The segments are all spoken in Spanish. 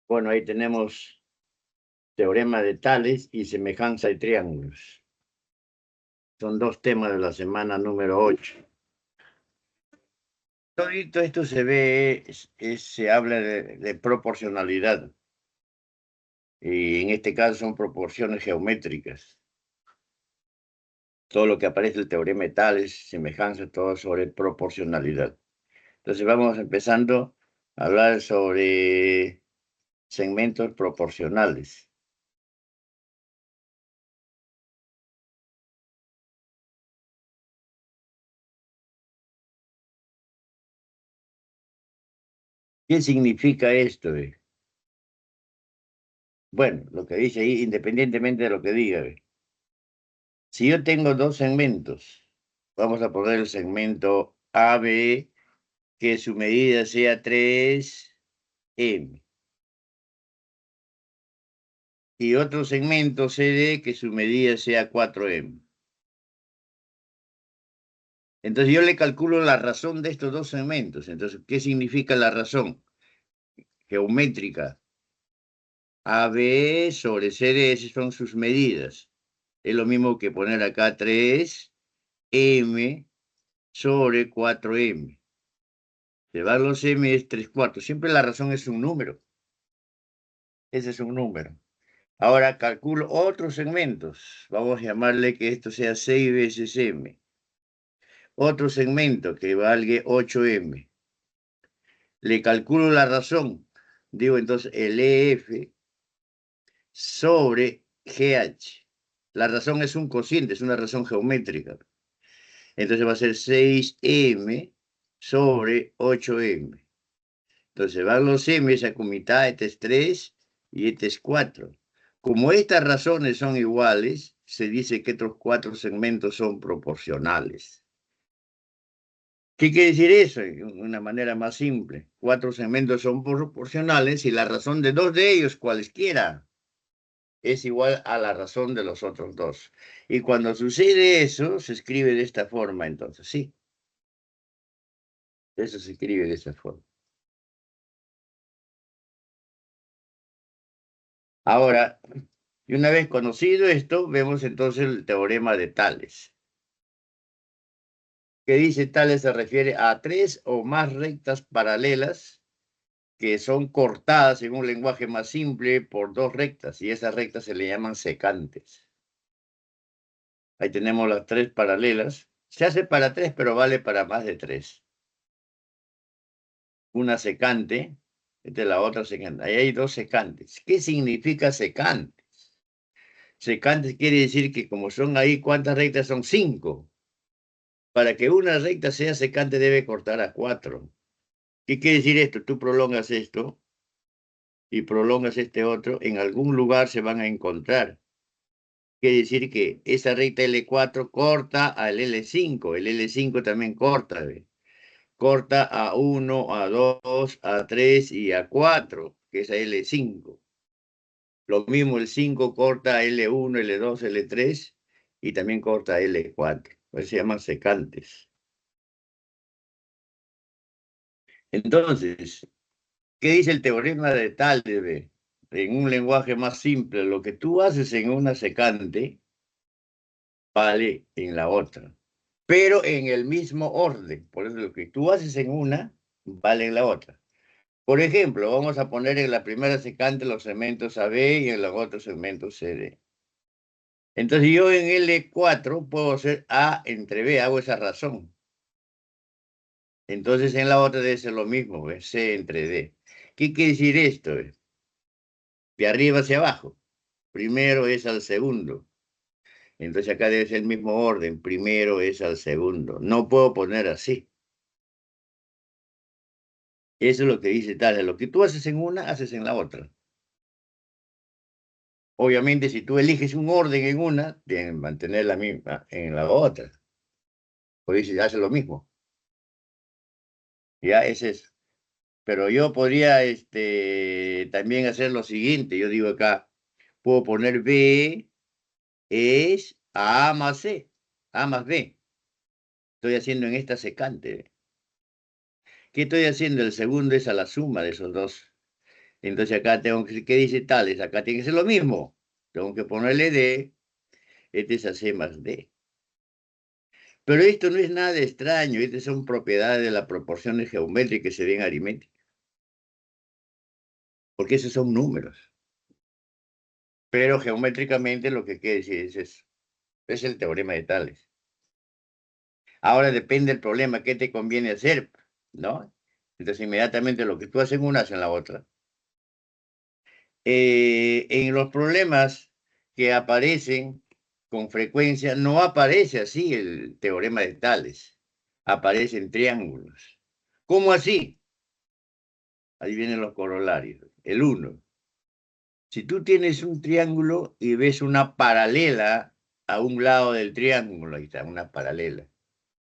Bueno, ahí tenemos teorema de Tales y semejanza de triángulos. Son dos temas de la semana número 8. Todo esto se ve, se habla de proporcionalidad. Y en este caso son proporciones geométricas. Todo lo que aparece en el teorema de Tales, semejanza, todo sobre proporcionalidad. Entonces vamos empezando a hablar sobre segmentos proporcionales. ¿Qué significa esto? Bueno, lo que dice ahí, independientemente de lo que diga. Si yo tengo dos segmentos, vamos a poner el segmento AB, que su medida sea 3M. Y otro segmento CD, que su medida sea 4M. Entonces yo le calculo la razón de estos dos segmentos. Entonces, ¿qué significa la razón? Geométrica. AB sobre CD, esas son sus medidas. Es lo mismo que poner acá 3M sobre 4M. Llevar los M es 3/4. Siempre la razón es un número. Ese es un número. Ahora calculo otros segmentos. Vamos a llamarle que esto sea 6 veces M. Otro segmento que valga 8M. Le calculo la razón. Digo entonces el EF sobre GH. La razón es un cociente, es una razón geométrica. Entonces va a ser 6M sobre 8M. Entonces van los M, esa mitad, este es 3 y este es 4. Como estas razones son iguales, se dice que estos cuatro segmentos son proporcionales. ¿Qué quiere decir eso? De una manera más simple. Cuatro segmentos son proporcionales y la razón de dos de ellos, cualesquiera, es igual a la razón de los otros dos. Y cuando sucede eso, se escribe de esta forma, entonces, sí. Eso se escribe de esta forma. Ahora, y una vez conocido esto, vemos entonces el teorema de Tales. Que dice Tales se refiere a tres o más rectas paralelas que son cortadas en un lenguaje más simple por dos rectas, y esas rectas se le llaman secantes. Ahí tenemos las tres paralelas. Se hace para tres, pero vale para más de tres. Una secante, esta es la otra secante. Ahí hay dos secantes. ¿Qué significa secantes? Secantes quiere decir que como son ahí, ¿cuántas rectas son? 5. Para que una recta sea secante debe cortar a 4. ¿Qué quiere decir esto? Tú prolongas esto y prolongas este otro, en algún lugar se van a encontrar. Quiere decir que esa recta L4 corta al L5, el L5 también corta, ¿ve? Corta a 1, a 2, a 3 y a 4, que es a L5. Lo mismo el 5 corta a L1, L2, L3 y también corta a L4. Pues se llaman secantes. Entonces, ¿qué dice el teorema de Taleb? En un lenguaje más simple, lo que tú haces en una secante vale en la otra, pero en el mismo orden. Por eso lo que tú haces en una vale en la otra. Por ejemplo, vamos a poner en la primera secante los segmentos AB y en los otros segmentos CD. Entonces yo en L4 puedo hacer A entre B, hago esa razón. Entonces en la otra debe ser lo mismo, ¿ves? C entre D. ¿Qué quiere decir esto? De arriba hacia abajo. Primero es al segundo. Entonces acá debe ser el mismo orden. Primero es al segundo. No puedo poner así. Eso es lo que dice Tales. Lo que tú haces en una, haces en la otra. Obviamente, si tú eliges un orden en una, tienes que mantener la misma en la otra. O dices, hace lo mismo. Ya es eso. Pero yo podría también hacer lo siguiente. Yo digo acá, puedo poner B es A más C, A más B. Estoy haciendo en esta secante. ¿Qué estoy haciendo? El segundo es a la suma de esos dos. Entonces acá tengo que, ¿qué dice tales? Acá tiene que ser lo mismo. Tengo que ponerle D, este es AC más D. Pero esto no es nada extraño, estas son propiedades de las proporciones geométricas que se ven aritméticas. Porque esos son números. Pero geométricamente lo que quiere decir es eso. Es el teorema de Tales. Ahora depende del problema, ¿qué te conviene hacer? ¿No? Entonces inmediatamente lo que tú haces en una, haces en la otra. En los problemas que aparecen con frecuencia, no aparece así el teorema de Tales. Aparecen triángulos. ¿Cómo así? Ahí vienen los corolarios. El 1. Si tú tienes un triángulo y ves una paralela a un lado del triángulo, ahí está, una paralela.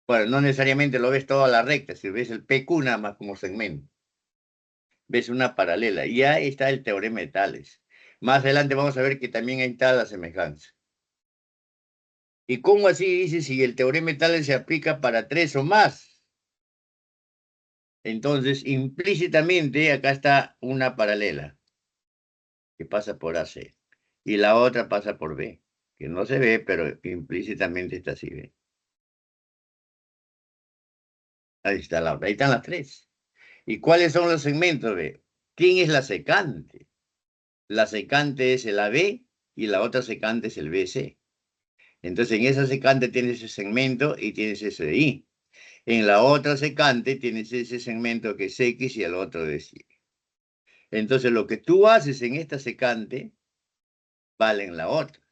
Bueno, no necesariamente lo ves toda la recta, si ves el PQ nada más como segmento. Ves una paralela. Y ahí está el teorema de Tales. Más adelante vamos a ver que también hay tal la semejanza. ¿Y cómo así dice si el teorema de Tales se aplica para 3 o más? Entonces, implícitamente, acá está una paralela que pasa por AC. Y la otra pasa por B, que no se ve, pero implícitamente está así, ¿ve? Ahí está la otra. Ahí están las 3. ¿Y cuáles son los segmentos, ve? ¿Quién es la secante? La secante es el AB y la otra secante es el BC. Entonces, en esa secante tienes ese segmento y tienes ese de Y. En la otra secante tienes ese segmento que es X y el otro es Y. Entonces, lo que tú haces en esta secante vale en la otra.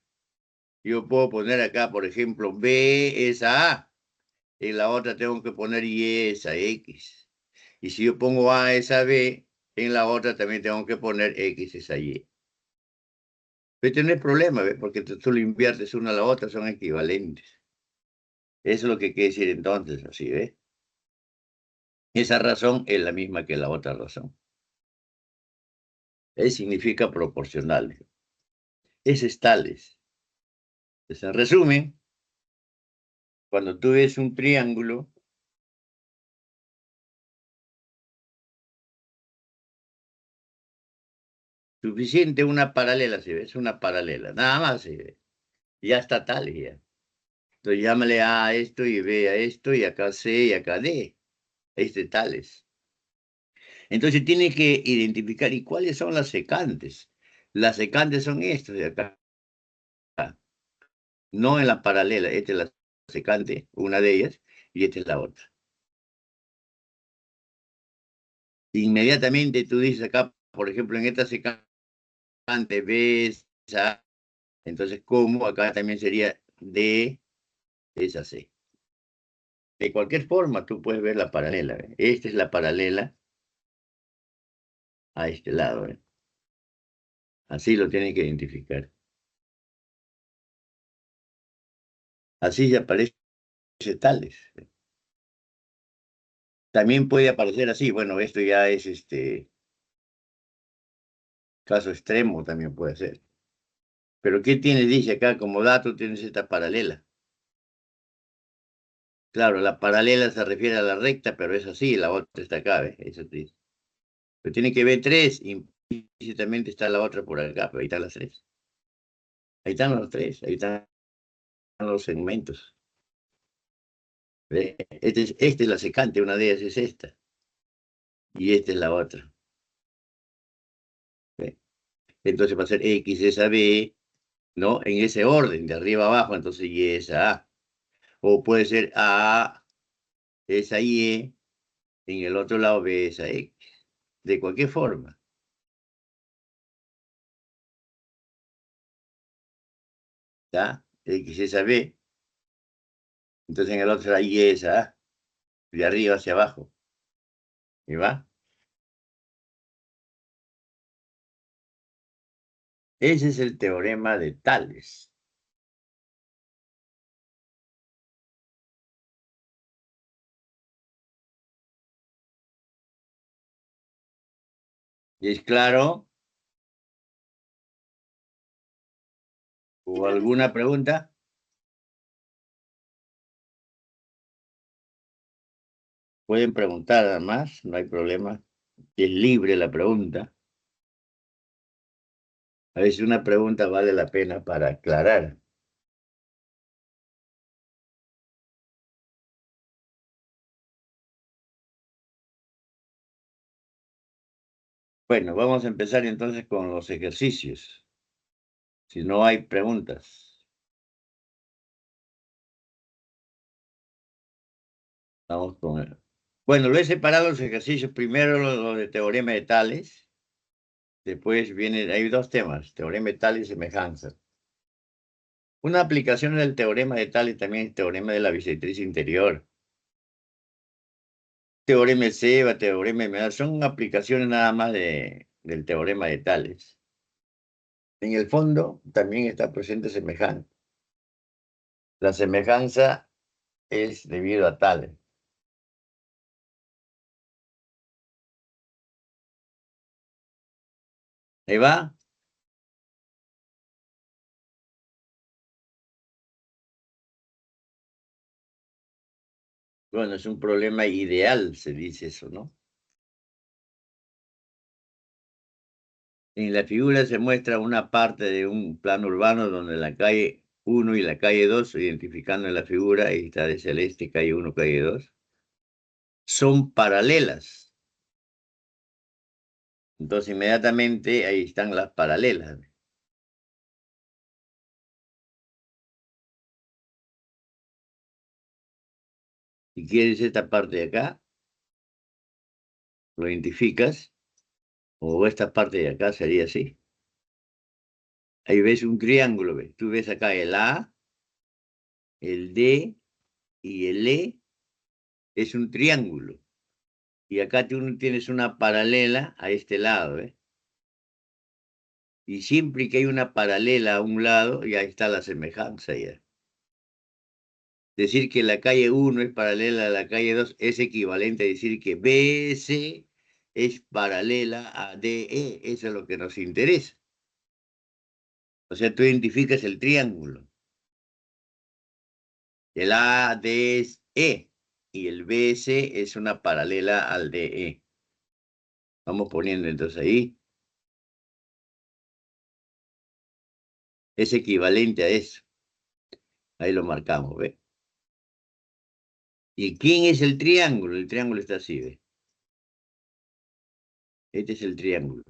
Yo puedo poner acá, por ejemplo, B es a A. En la otra tengo que poner Y es a X. Y si yo pongo A es a B, en la otra también tengo que poner X es a Y. Pero no hay problema, ¿ves? Porque tú lo inviertes una a la otra, son equivalentes. Eso es lo que quiere decir entonces, así, ¿ves? Esa razón es la misma que la otra razón. Significa proporcional. Ese es tales. Entonces, en resumen, cuando tú ves un triángulo, suficiente una paralela, ¿se ve? Es una paralela, nada más se ve. Ya está tales ya. Entonces llámale A esto y B a esto y acá C y acá D. Este tales. Entonces tiene que identificar, ¿y cuáles son las secantes? Las secantes son estas de acá, no en la paralela. Esta es la secante, una de ellas, y esta es la otra. Inmediatamente tú dices acá, por ejemplo, en esta secante B, A, entonces como acá también sería D, esa C. De cualquier forma, tú puedes ver la paralela. ¿Ve? Esta es la paralela a este lado. ¿Ve? Así lo tienen que identificar. Así se aparece tales. También puede aparecer así. Bueno, esto ya es caso extremo, también puede ser. Pero ¿qué tiene? Dice acá, como dato tienes esta paralela. Claro, la paralela se refiere a la recta, pero es así, la otra está acá, ¿ves? Eso te dice. Pero tiene que ver 3, implícitamente está la otra por acá, pero ahí están las 3. Ahí están los 3, ahí están los segmentos. ¿Ves? Esta es la secante, una de ellas es esta. Y esta es la otra. ¿Ves? Entonces va a ser X es a B, ¿no? En ese orden, de arriba a abajo, entonces Y es a A. O puede ser A es a Y, en el otro lado B es a X. De cualquier forma. ¿Está? X es a B, entonces en el otro será Y es a A, de arriba hacia abajo. ¿Y va? Ese es el teorema de Tales. ¿Y es claro? ¿O alguna pregunta? Pueden preguntar además, no hay problema. Es libre la pregunta. A veces una pregunta vale la pena para aclarar. Bueno, vamos a empezar entonces con los ejercicios. Si no hay preguntas, vamos con él. Bueno, lo he separado los ejercicios. Primero lo de teorema de Tales. Después viene, hay dos temas, teorema de Tales y semejanza. Una aplicación del teorema de Tales también es el teorema de la bisectriz interior. Teorema de Seba, teorema de Menard, son aplicaciones nada más del teorema de Tales. En el fondo también está presente semejanza. La semejanza es debido a Tales. Ahí va. Bueno, es un problema ideal, se dice eso, ¿no? En la figura se muestra una parte de un plano urbano donde la calle 1 y la calle 2, identificando en la figura, ahí está de celeste, calle 1, calle 2, son paralelas. Entonces, inmediatamente ahí están las paralelas. Si quieres esta parte de acá, lo identificas, o esta parte de acá sería así. Ahí ves un triángulo, ¿ves? Tú ves acá el A, el D y el E, es un triángulo. Y acá tú tienes una paralela a este lado, ¿eh? Y siempre que hay una paralela a un lado, ya está la semejanza ya. Decir que la calle 1 es paralela a la calle 2 es equivalente a decir que BS es paralela a DE. Eso es lo que nos interesa. O sea, tú identificas el triángulo. El AD es E y el BS es una paralela al DE. Vamos poniendo entonces ahí. Es equivalente a eso. Ahí lo marcamos, ¿ve? ¿Y quién es el triángulo? El triángulo está así, ¿ve? Este es el triángulo.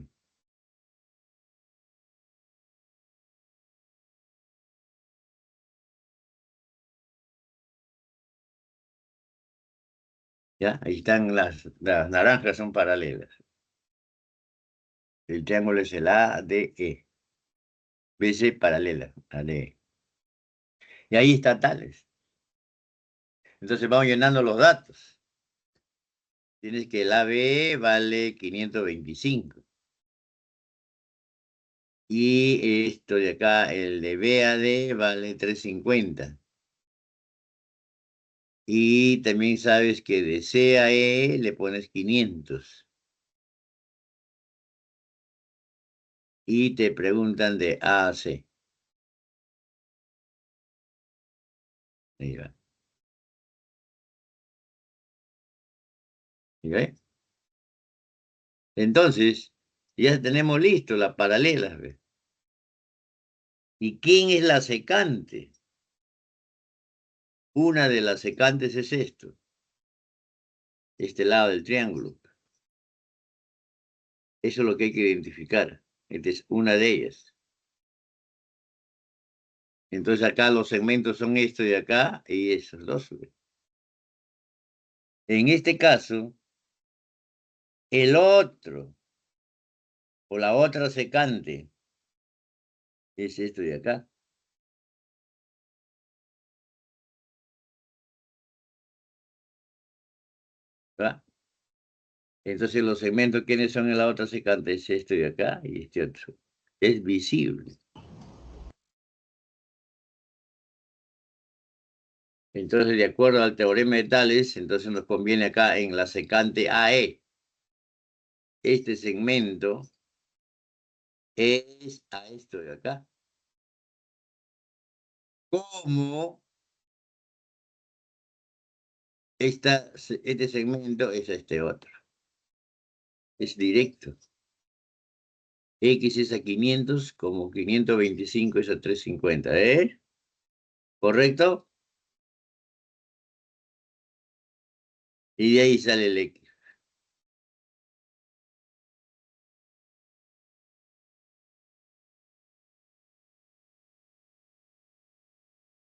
¿Ya? Ahí están las naranjas, son paralelas. El triángulo es el ADE. BC paralela a DE. Y ahí está Tales. Entonces vamos llenando los datos. Tienes que el ABE vale 525. Y esto de acá, el de BAD vale 350. Y también sabes que de CAE le pones 500. Y te preguntan de A a C. Ahí va. ¿Y ve? Entonces, ya tenemos listo las paralelas, ¿ve? ¿Y quién es la secante? Una de las secantes es esto, este lado del triángulo. Eso es lo que hay que identificar. Esta es una de ellas. Entonces acá los segmentos son esto de acá y esos dos. En este caso, el otro o la otra secante es esto de acá. ¿Va? Entonces los segmentos, ¿quiénes son en la otra secante? Es esto de acá y este otro. Es visible. Entonces, de acuerdo al teorema de Tales, entonces nos conviene acá en la secante AE. Este segmento es a esto de acá. Como este segmento es este otro. Es directo. X es a 500, como 525 es a 350, ¿correcto? Y de ahí sale el X.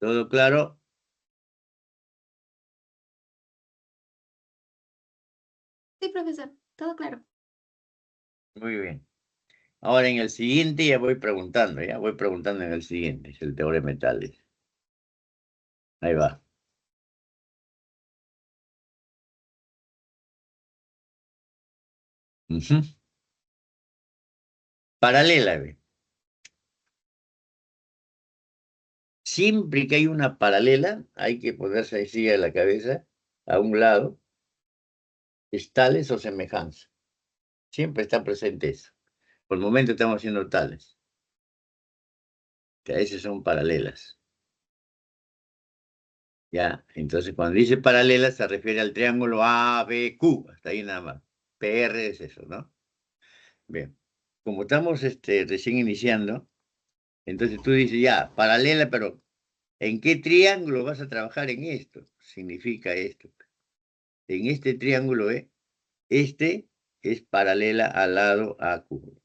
¿Todo claro? Sí, profesor, todo claro. Muy bien. Ahora en el siguiente ya voy preguntando en el siguiente, es el teorema de Tales. Ahí va. Ujú. Paralela, ve. Siempre que hay una paralela, hay que ponerse así a la cabeza, a un lado, es tales o semejanza. Siempre está presente eso. Por el momento estamos haciendo tales, que a veces son paralelas. Ya, entonces cuando dice paralela se refiere al triángulo ABQ, hasta ahí nada más. PR es eso, ¿no? Bien, como estamos recién iniciando, entonces tú dices ya, paralela, pero ¿en qué triángulo vas a trabajar en esto? Significa esto. En este triángulo, este es paralela al lado AQ.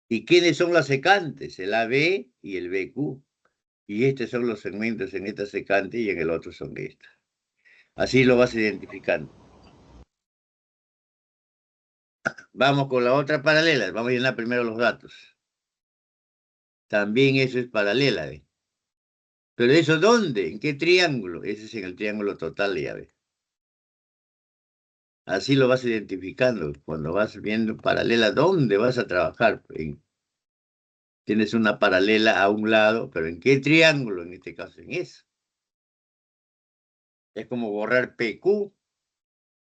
¿Y quiénes son las secantes? El AB y el BQ. Y estos son los segmentos en esta secante y en el otro son estas. Así lo vas identificando. Vamos con la otra paralela. Vamos a llenar primero los datos. También eso es paralela, ¿ve? ¿Pero eso dónde? ¿En qué triángulo? Ese es en el triángulo total, ya ve. Así lo vas identificando. Cuando vas viendo paralela, ¿dónde vas a trabajar? Tienes una paralela a un lado, pero ¿en qué triángulo? En este caso, en eso. Es como borrar PQ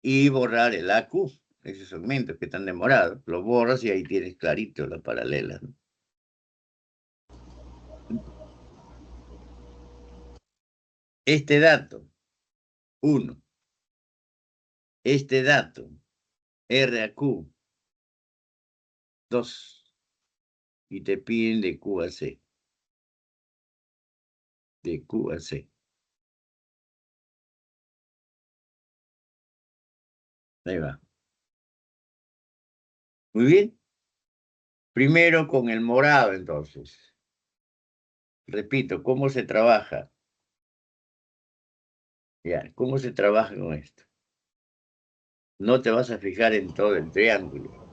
y borrar el AQ. Esos segmentos que están demorados. Los borras y ahí tienes clarito la paralela, ¿no? Este dato, 1. Este dato, R a Q, 2. Y te piden de Q a C. De Q a C. Ahí va. Muy bien. Primero con el morado, entonces. Repito, ¿cómo se trabaja? Ya, ¿cómo se trabaja con esto? No te vas a fijar en todo el triángulo.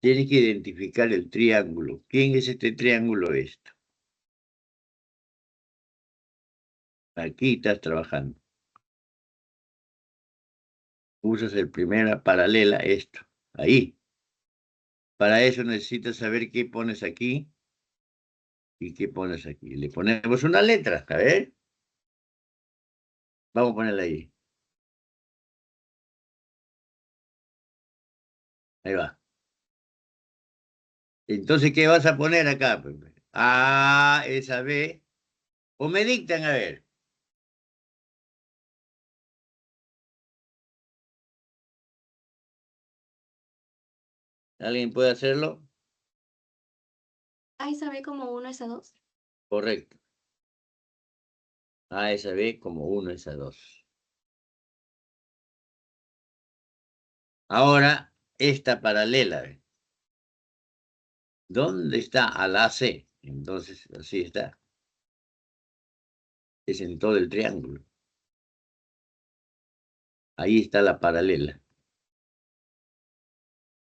Tienes que identificar el triángulo. ¿Quién es este triángulo? Esto. Aquí estás trabajando. Usas el primera paralela, esto. Ahí. Para eso necesitas saber qué pones aquí y qué pones aquí. Le ponemos una letra, a ver. Vamos a ponerla ahí. Ahí va. Entonces, ¿qué vas a poner acá? A, esa B. O me dictan, a ver. ¿Alguien puede hacerlo? Ahí sabe como 1 es a 2. Correcto. A, esa B como 1 es a 2. Ahora, esta paralela. ¿Dónde está al AC? Entonces, así está. Es en todo el triángulo. Ahí está la paralela.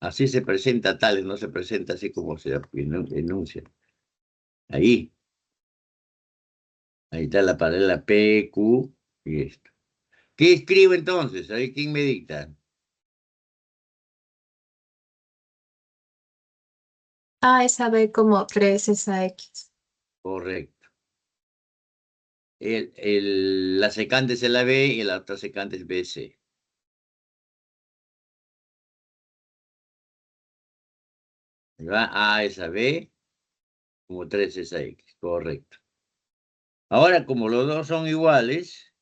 Así se presenta tales, no se presenta así como se enuncia. Ahí. Ahí está la paralela P, Q y esto. ¿Qué escribo entonces? A ver, ¿quién me dicta? A es a B como 3 es a X. Correcto. La secante es la B y la otra secante es BC. Ahí va, A es a B, como 3 es a X. Correcto. Ahora, como los dos son iguales,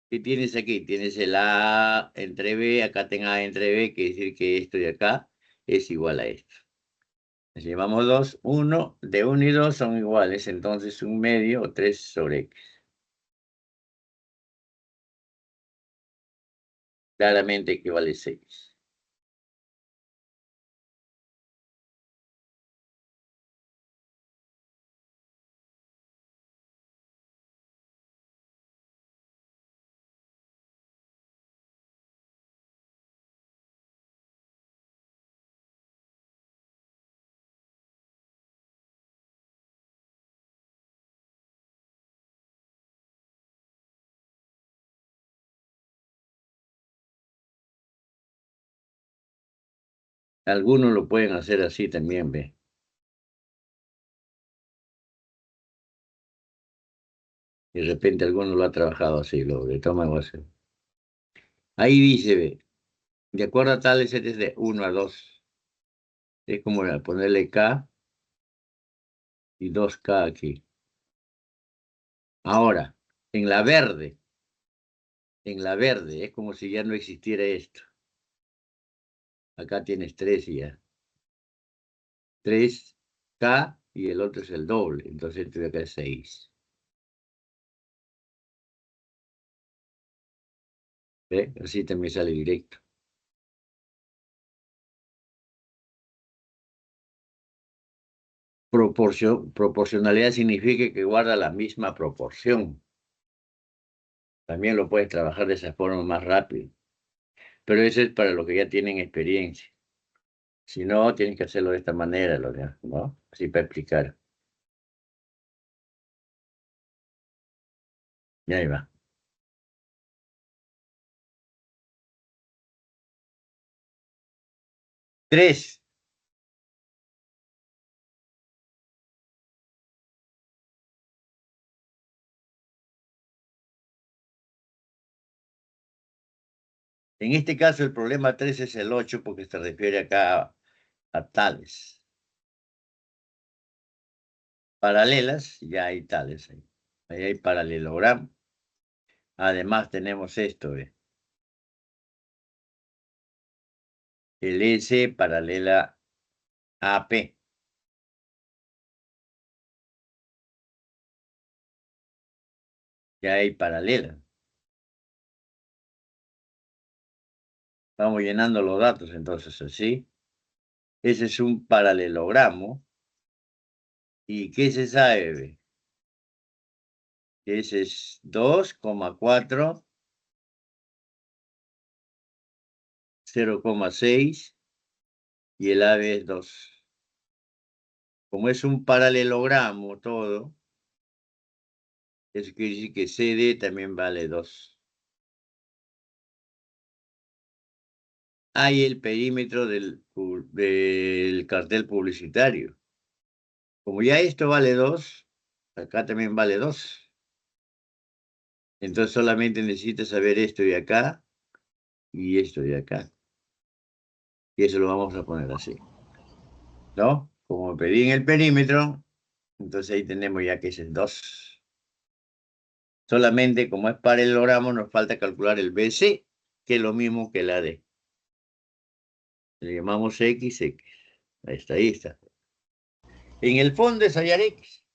¿qué tienes aquí? Tienes el A entre B, acá tengo A entre B, quiere decir que esto de acá es igual a esto. Les llevamos 2, 1, de 1 y 2 son iguales, entonces 1/2 o 3 sobre X. Claramente equivale a 6. Algunos lo pueden hacer así también, ve. De repente alguno lo ha trabajado así, lo de toma o hacer. Ahí dice, ve, de acuerdo a tales es de 1 a 2. Es como ponerle K y 2K aquí. Ahora, en la verde, es como si ya no existiera esto. Acá tienes 3 y ya. 3K y el otro es el doble. Entonces esto de acá es 6. ¿Ve? Así también sale directo. Proporcionalidad significa que guarda la misma proporción. También lo puedes trabajar de esa forma más rápido. Pero eso es para los que ya tienen experiencia. Si no, tienes que hacerlo de esta manera, ¿no? Así para explicar. Y ahí va. 3. En este caso, el problema 3 es el 8 porque se refiere acá a tales. Paralelas, ya hay tales ahí. Ahí hay paralelogramo. Además tenemos esto, ¿ve? El S paralela a AP. Ya hay paralelas. Vamos llenando los datos entonces así. Ese es un paralelogramo. ¿Y qué se sabe, ve? Ese es 2,4, 0,6 y el AB es 2. Como es un paralelogramo todo, eso quiere decir que CD también vale 2. Hay el perímetro del cartel publicitario. Como ya esto vale 2, acá también vale 2. Entonces solamente necesitas saber esto de acá y esto de acá. Y eso lo vamos a poner así, ¿no? Como pedí en el perímetro, entonces ahí tenemos ya que ese es 2. Solamente como es paralelogramo, nos falta calcular el BC, que es lo mismo que el AD. Le llamamos X. Ahí está, ahí está. En el fondo es hallar X.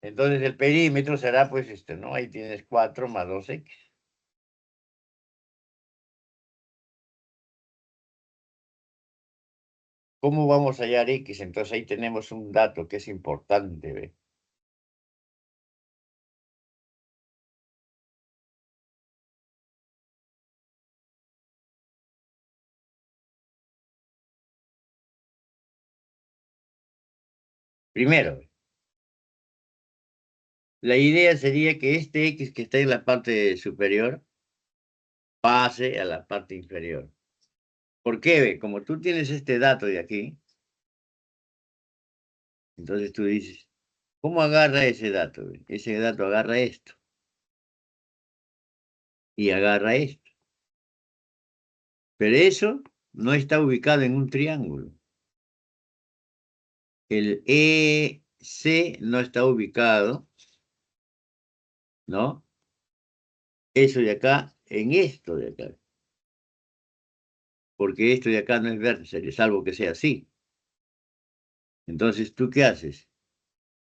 Entonces el perímetro será pues este, ¿no? Ahí tienes 4 más 2X. ¿Cómo vamos a hallar X? Entonces ahí tenemos un dato que es importante, ¿ve? Primero, la idea sería que este X que está en la parte superior pase a la parte inferior. ¿Por qué? Ve? Como tú tienes este dato de aquí, entonces tú dices, ¿cómo agarra ese dato? Ve? Ese dato agarra esto y agarra esto. Pero eso no está ubicado en un triángulo. El EC no está ubicado, ¿no? Eso de acá en esto de acá. porque esto de acá no es vértice, salvo que sea así. Entonces, ¿tú qué haces?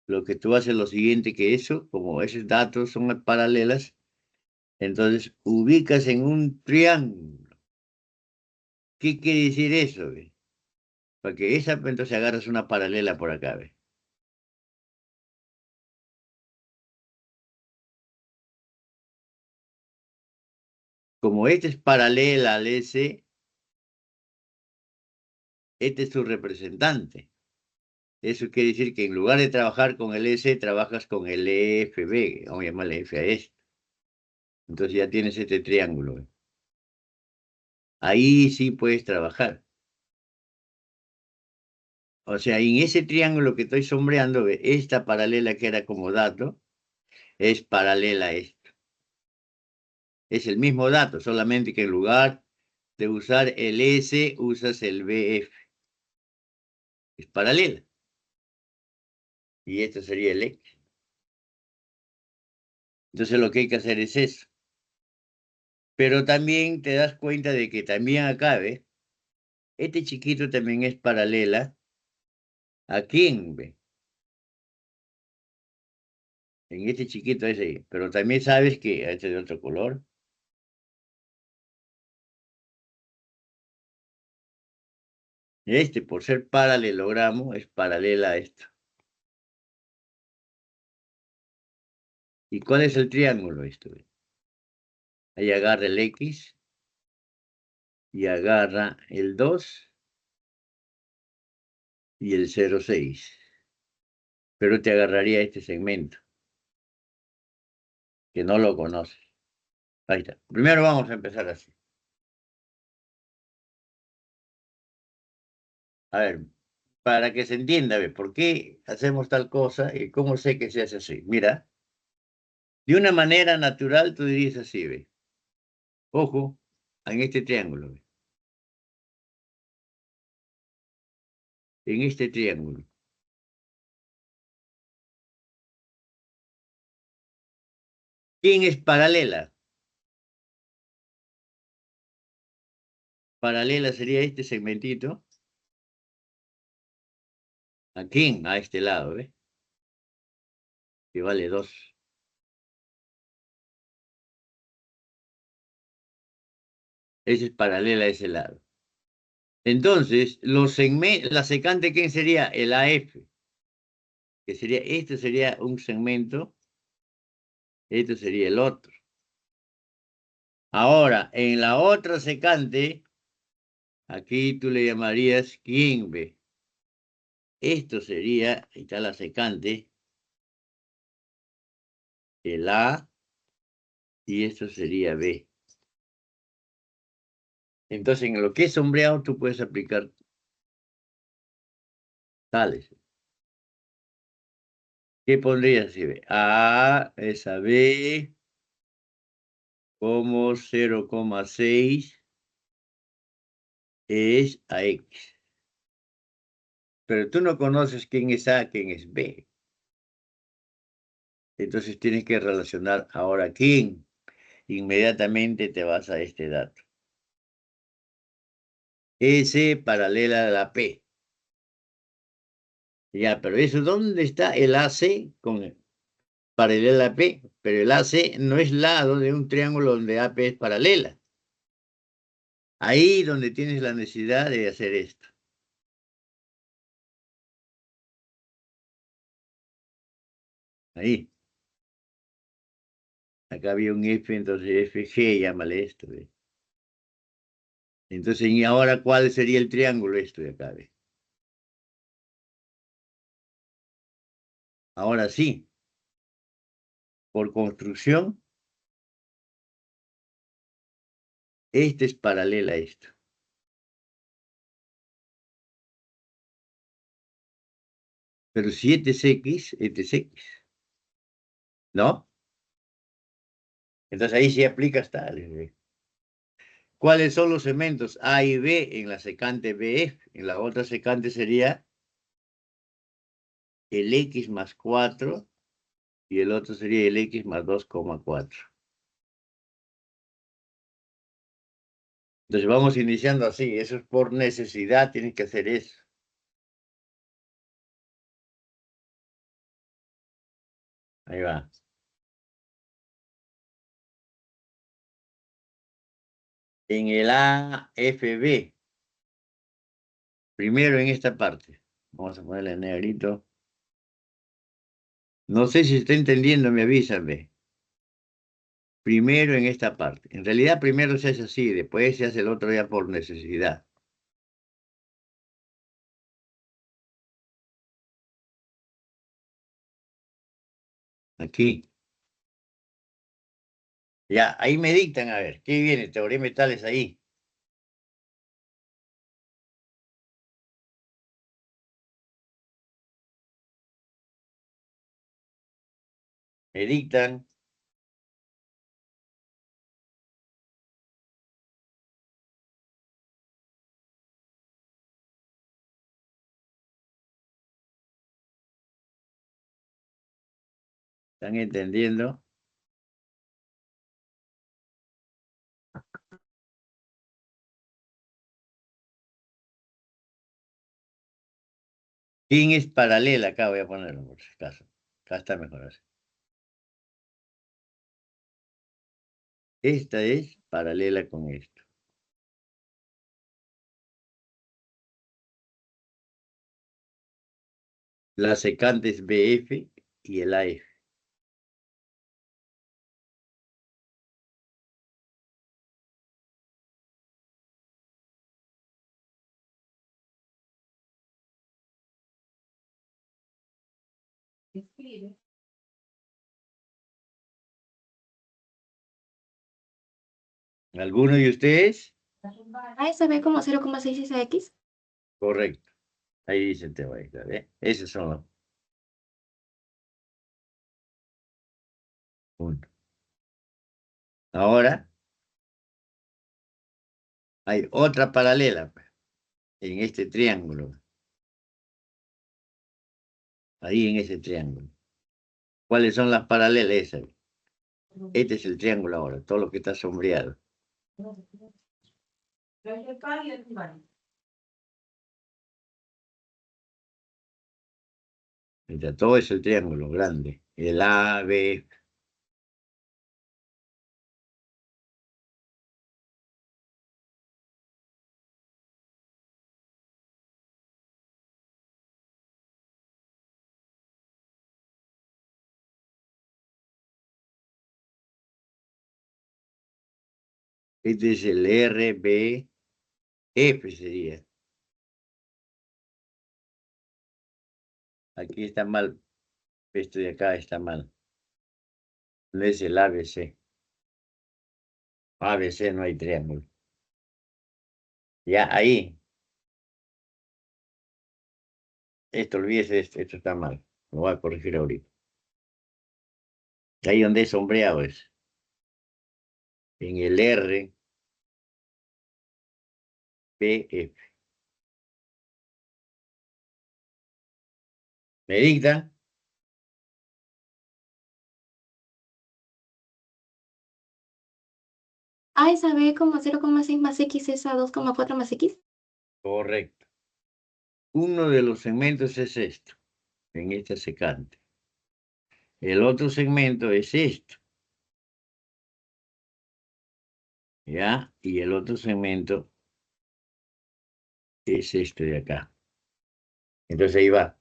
Lo que tú haces es lo siguiente que eso, como esos datos son paralelas, entonces ubicas en un triángulo. ¿Qué quiere decir eso? ¿Ve? Para que esa, entonces agarras una paralela por acá, ¿ve? Como esta es paralela al S, este es su representante. Eso quiere decir que en lugar de trabajar con el S, trabajas con el EFB, vamos a llamarle F a esto. Entonces ya tienes este triángulo, ¿ve? Ahí sí puedes trabajar. O sea, en ese triángulo que estoy sombreando, ¿ve? Esta paralela que era como dato, es paralela a esto. Es el mismo dato, solamente que en lugar de usar el S, usas el BF. Es paralela. Y esto sería el X. Entonces lo que hay que hacer es eso. Pero también te das cuenta de que también acá, ¿ves? Este chiquito también es paralela a quién, ¿ve? En este chiquito ese. Pero también sabes que este es de otro color. Este, por ser paralelogramo, es paralela a esto. ¿Y cuál es el triángulo esto? ¿Ve? Ahí agarra el X y agarra el 2 y el 0,6. Pero te agarraría este segmento, que no lo conoces. Ahí está. Primero vamos a empezar así. A ver, para que se entienda, ¿ve? ¿Por qué hacemos tal cosa y cómo sé que se hace así? Mira, de una manera natural tú dirías así, ¿ve? Ojo, en este triángulo, ¿ve? En este triángulo. ¿Quién es paralela? Paralela sería este segmentito. ¿A quién? A este lado, ¿ve? Que vale 2. Ese es paralela a ese lado. Entonces, la secante, ¿quién sería? El AF, que sería, este sería un segmento, este sería el otro. Ahora, en la otra secante, aquí tú le llamarías quién, ¿ve? Esto sería, ahí está la secante, el A, y esto sería B. Entonces, en lo que es sombreado, tú puedes aplicar tales. ¿Qué pondrías si ve? A es a B, como 0,6 es a X. Pero tú no conoces quién es A, quién es B. Entonces tienes que relacionar ahora quién. Inmediatamente te vas a este dato. S paralela a la P. Ya, pero eso, ¿dónde está el AC con paralela a P? Pero el AC no es lado de un triángulo donde AP es paralela. Ahí donde tienes la necesidad de hacer esto. Ahí. Acá había un F, entonces FG, llámale esto. ¿Ve? Entonces, ¿y ahora cuál sería el triángulo esto de acá? ¿Ve? Ahora sí, por construcción, este es paralela a esto. Pero si este es X, este es X. ¿No? Entonces ahí sí aplicas tales. ¿Ve? ¿Cuáles son los segmentos A y B en la secante BF? En la otra secante sería el X más 4 y el otro sería el X más 2,4. Entonces vamos iniciando así. Eso es por necesidad, tienes que hacer eso. Ahí va. En el AFB. Primero en esta parte. Vamos a ponerle en negrito. No sé si se está entendiendo, me avísame. Primero en esta parte. En realidad primero se hace así, después se hace el otro ya por necesidad. Aquí. Ya, ahí me dictan, a ver, ¿qué viene? Teorema de Tales ahí. Me dictan. ¿Están entendiendo? ¿Quién es paralela? Acá voy a ponerlo por si acaso. Acá está mejor así. Esta es paralela con esto. La secante es BF y el AF. ¿Alguno de ustedes? A se ve como 0,66x. Correcto. Ahí dice el tema. ¿Eh? Esos son los puntos. Ahora hay otra paralela pues, en este triángulo. Ahí en ese triángulo. ¿Cuáles son las paralelas? Esas. Este es el triángulo ahora, todo lo que está sombreado. Todo es el triángulo grande. El A, B. Este es el R, B, F sería. Aquí está mal. Esto de acá está mal. No es el ABC. ABC no hay triángulo. Ya, ahí. Esto, olvídese de esto. Esto está mal. Lo voy a corregir ahorita. Ahí donde es sombreado es. En el R, B, F. ¿Me dicta? A se ve como 0,6 más x es a 2,4 más x. Correcto. Uno de los segmentos es esto. En esta secante. El otro segmento es esto. ¿Ya? Y el otro segmento es este de acá. Entonces ahí va.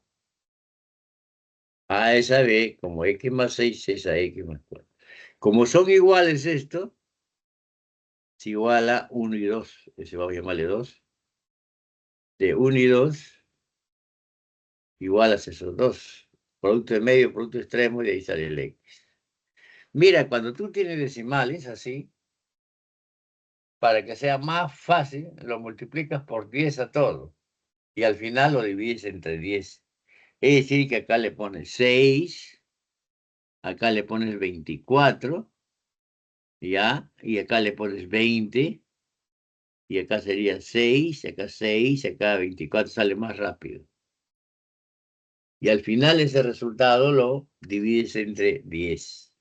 A esa B, como X más 6 es a X más 4. Como son iguales esto, es igual a 1 y 2. Ese vamos a llamarle 2. De 1 y 2, igual a esos dos. Producto de medio, producto extremo, y ahí sale el X. Mira, cuando tú tienes decimales así, para que sea más fácil, lo multiplicas por 10 a todo. Y al final lo divides entre 10. Es decir, que acá le pones 6, acá le pones 24, ¿ya? Y acá le pones 20, y acá sería 6, acá 24, sale más rápido. Y al final ese resultado lo divides entre 10.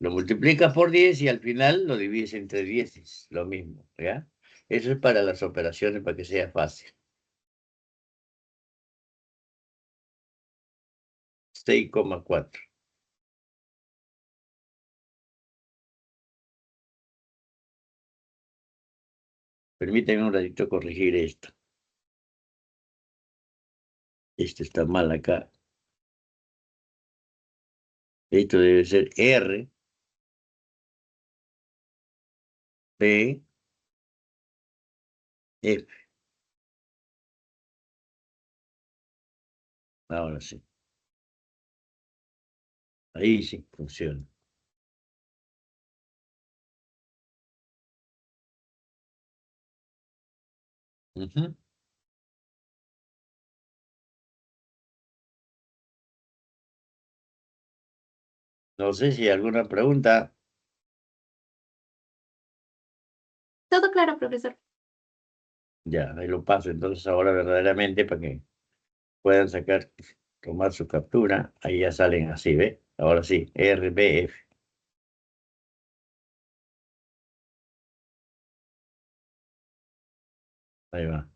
Lo multiplicas por 10 y al final lo divides entre 10, lo mismo, ¿ya? Eso es para las operaciones, para que sea fácil. 6,4. Permíteme un ratito corregir esto. Esto está mal acá. Esto debe ser R, P, F. Ahora sí. Ahí sí funciona. Ujú. No sé si hay alguna pregunta. Todo claro, profesor. Ya, ahí lo paso entonces ahora verdaderamente para que puedan sacar, tomar su captura. Ahí ya salen así, ¿ve? Ahora sí, R, B, F. Ahí va.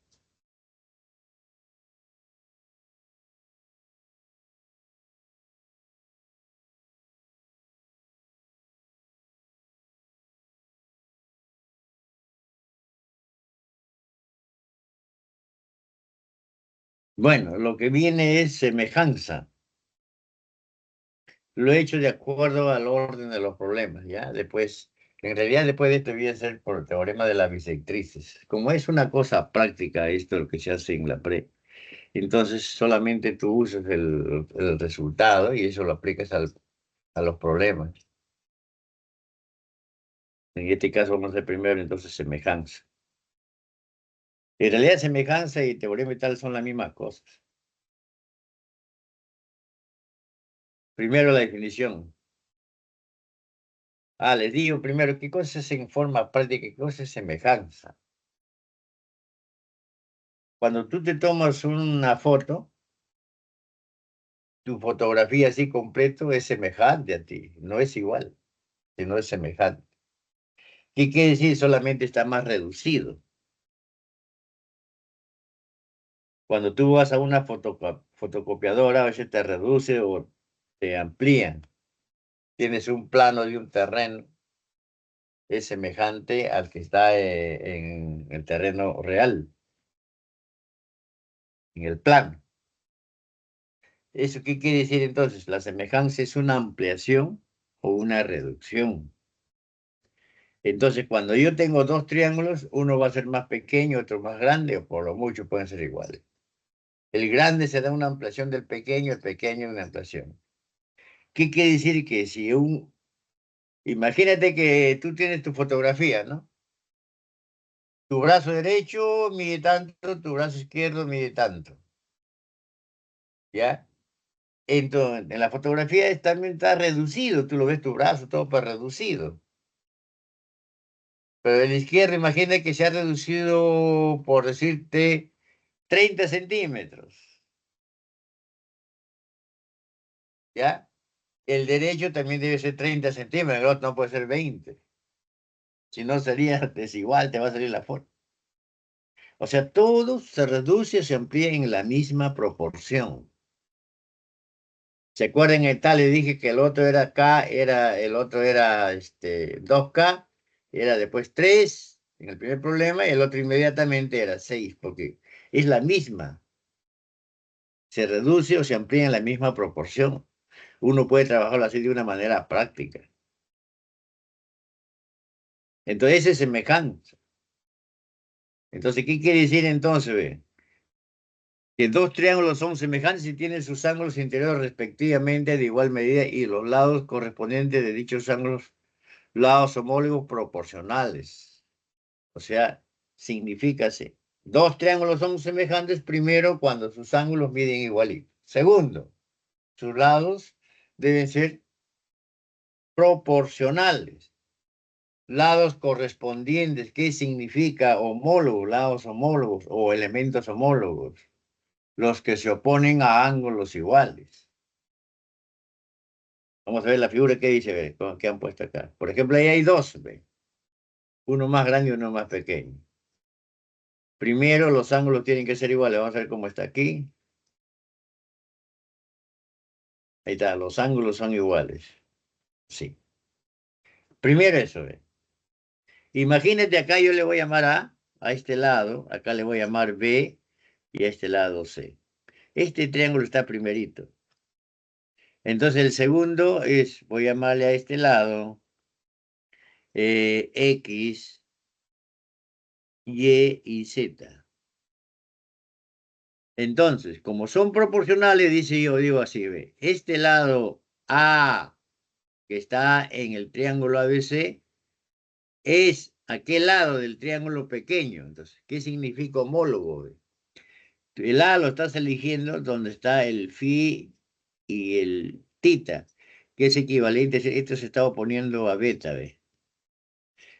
Bueno, lo que viene es semejanza. Lo he hecho de acuerdo al orden de los problemas, ¿ya? Después, en realidad después de esto voy a hacer por el teorema de las bisectrices. Como es una cosa práctica esto lo que se hace en la pre, entonces solamente tú usas el resultado y eso lo aplicas a los problemas. En este caso vamos a hacer primero entonces semejanza. En realidad semejanza y teorema y tal son las mismas cosas. Primero la definición. Les digo primero, ¿qué cosa es en forma práctica? ¿Qué cosa es semejanza? Cuando tú te tomas una foto, tu fotografía así completo es semejante a ti, no es igual, sino es semejante. ¿Qué quiere decir? Solamente está más reducido. Cuando tú vas a una fotocopiadora, a veces te reduce o te amplían. Tienes un plano de un terreno, es semejante al que está en el terreno real, en el plano. ¿Eso qué quiere decir entonces? La semejanza es una ampliación o una reducción. Entonces, cuando yo tengo dos triángulos, uno va a ser más pequeño, otro más grande, o por lo mucho pueden ser iguales. El grande se da una ampliación del pequeño, el pequeño una ampliación. ¿Qué quiere decir? Que si imagínate que tú tienes tu fotografía, ¿no? Tu brazo derecho mide tanto, tu brazo izquierdo mide tanto, ¿ya? Entonces, en la fotografía también está reducido, tú lo ves tu brazo todo para reducido. Pero el izquierdo, imagina que se ha reducido, por decirte, 30 centímetros, ¿ya? El derecho también debe ser 30 centímetros, el otro no puede ser 20. Si no sería desigual, te va a salir la foto. O sea, todo se reduce o se amplía en la misma proporción. ¿Se acuerdan en tal? Le dije que el otro era K, el otro era 2K, era después 3 en el primer problema, y el otro inmediatamente era 6 porque es la misma. Se reduce o se amplía en la misma proporción. Uno puede trabajarlo así de una manera práctica. Entonces es semejante. Entonces, ¿qué quiere decir entonces? Ve? Que dos triángulos son semejantes y tienen sus ángulos interiores respectivamente de igual medida y los lados correspondientes de dichos ángulos, lados homólogos proporcionales. O sea, significa así. Dos triángulos son semejantes primero cuando sus ángulos miden igualito. Segundo, sus lados deben ser proporcionales. Lados correspondientes, ¿qué significa homólogos? Lados homólogos o elementos homólogos. Los que se oponen a ángulos iguales. Vamos a ver la figura que dice, ve, que han puesto acá. Por ejemplo, ahí hay dos, ve. Uno más grande y uno más pequeño. Primero, los ángulos tienen que ser iguales. Vamos a ver cómo está aquí. Ahí está, los ángulos son iguales. Sí. Primero eso, ve. Imagínate acá yo le voy a llamar a este lado, acá le voy a llamar B y a este lado C. Este triángulo está primerito. Entonces el segundo es, voy a llamarle a este lado X, Y y Z. Entonces, como son proporcionales, dice yo, digo así, ve, este lado A que está en el triángulo ABC es aquel lado del triángulo pequeño. Entonces, ¿qué significa homólogo? Ve? El A lo estás eligiendo donde está el phi y el tita, que es equivalente, esto se está oponiendo a beta, ¿ve?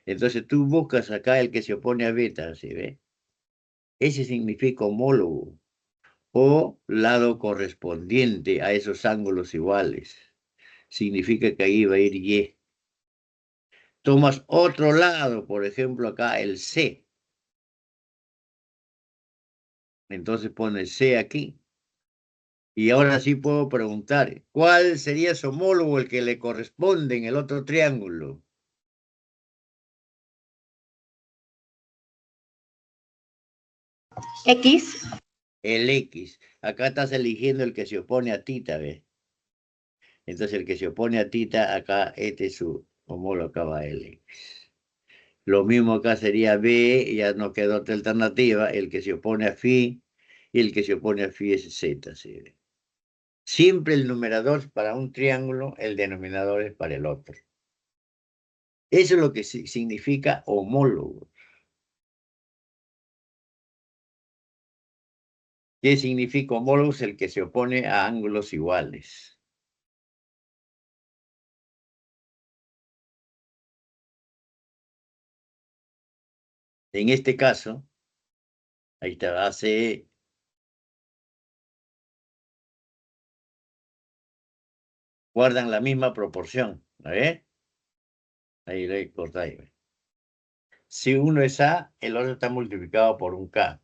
Entonces tú buscas acá el que se opone a beta, ¿sí ve? Ese significa homólogo o lado correspondiente a esos ángulos iguales. Significa que ahí va a ir Y. Tomas otro lado, por ejemplo acá el C. Entonces pones C aquí. Y ahora sí puedo preguntar, ¿cuál sería su homólogo, el que le corresponde en el otro triángulo? X. El X. Acá estás eligiendo el que se opone a tita, ¿ves? Entonces el que se opone a tita, acá este es su homólogo, acá va el X. Lo mismo acá sería B, ya no queda otra alternativa, el que se opone a phi, y el que se opone a phi es Z, ¿sí? Siempre el numerador es para un triángulo, el denominador es para el otro. Eso es lo que significa homólogo. ¿Qué significa homólogo? Es el que se opone a ángulos iguales. En este caso, ahí está, hace guardan la misma proporción, ¿ves? Ahí le cortáis. Si uno es A, el otro está multiplicado por un K.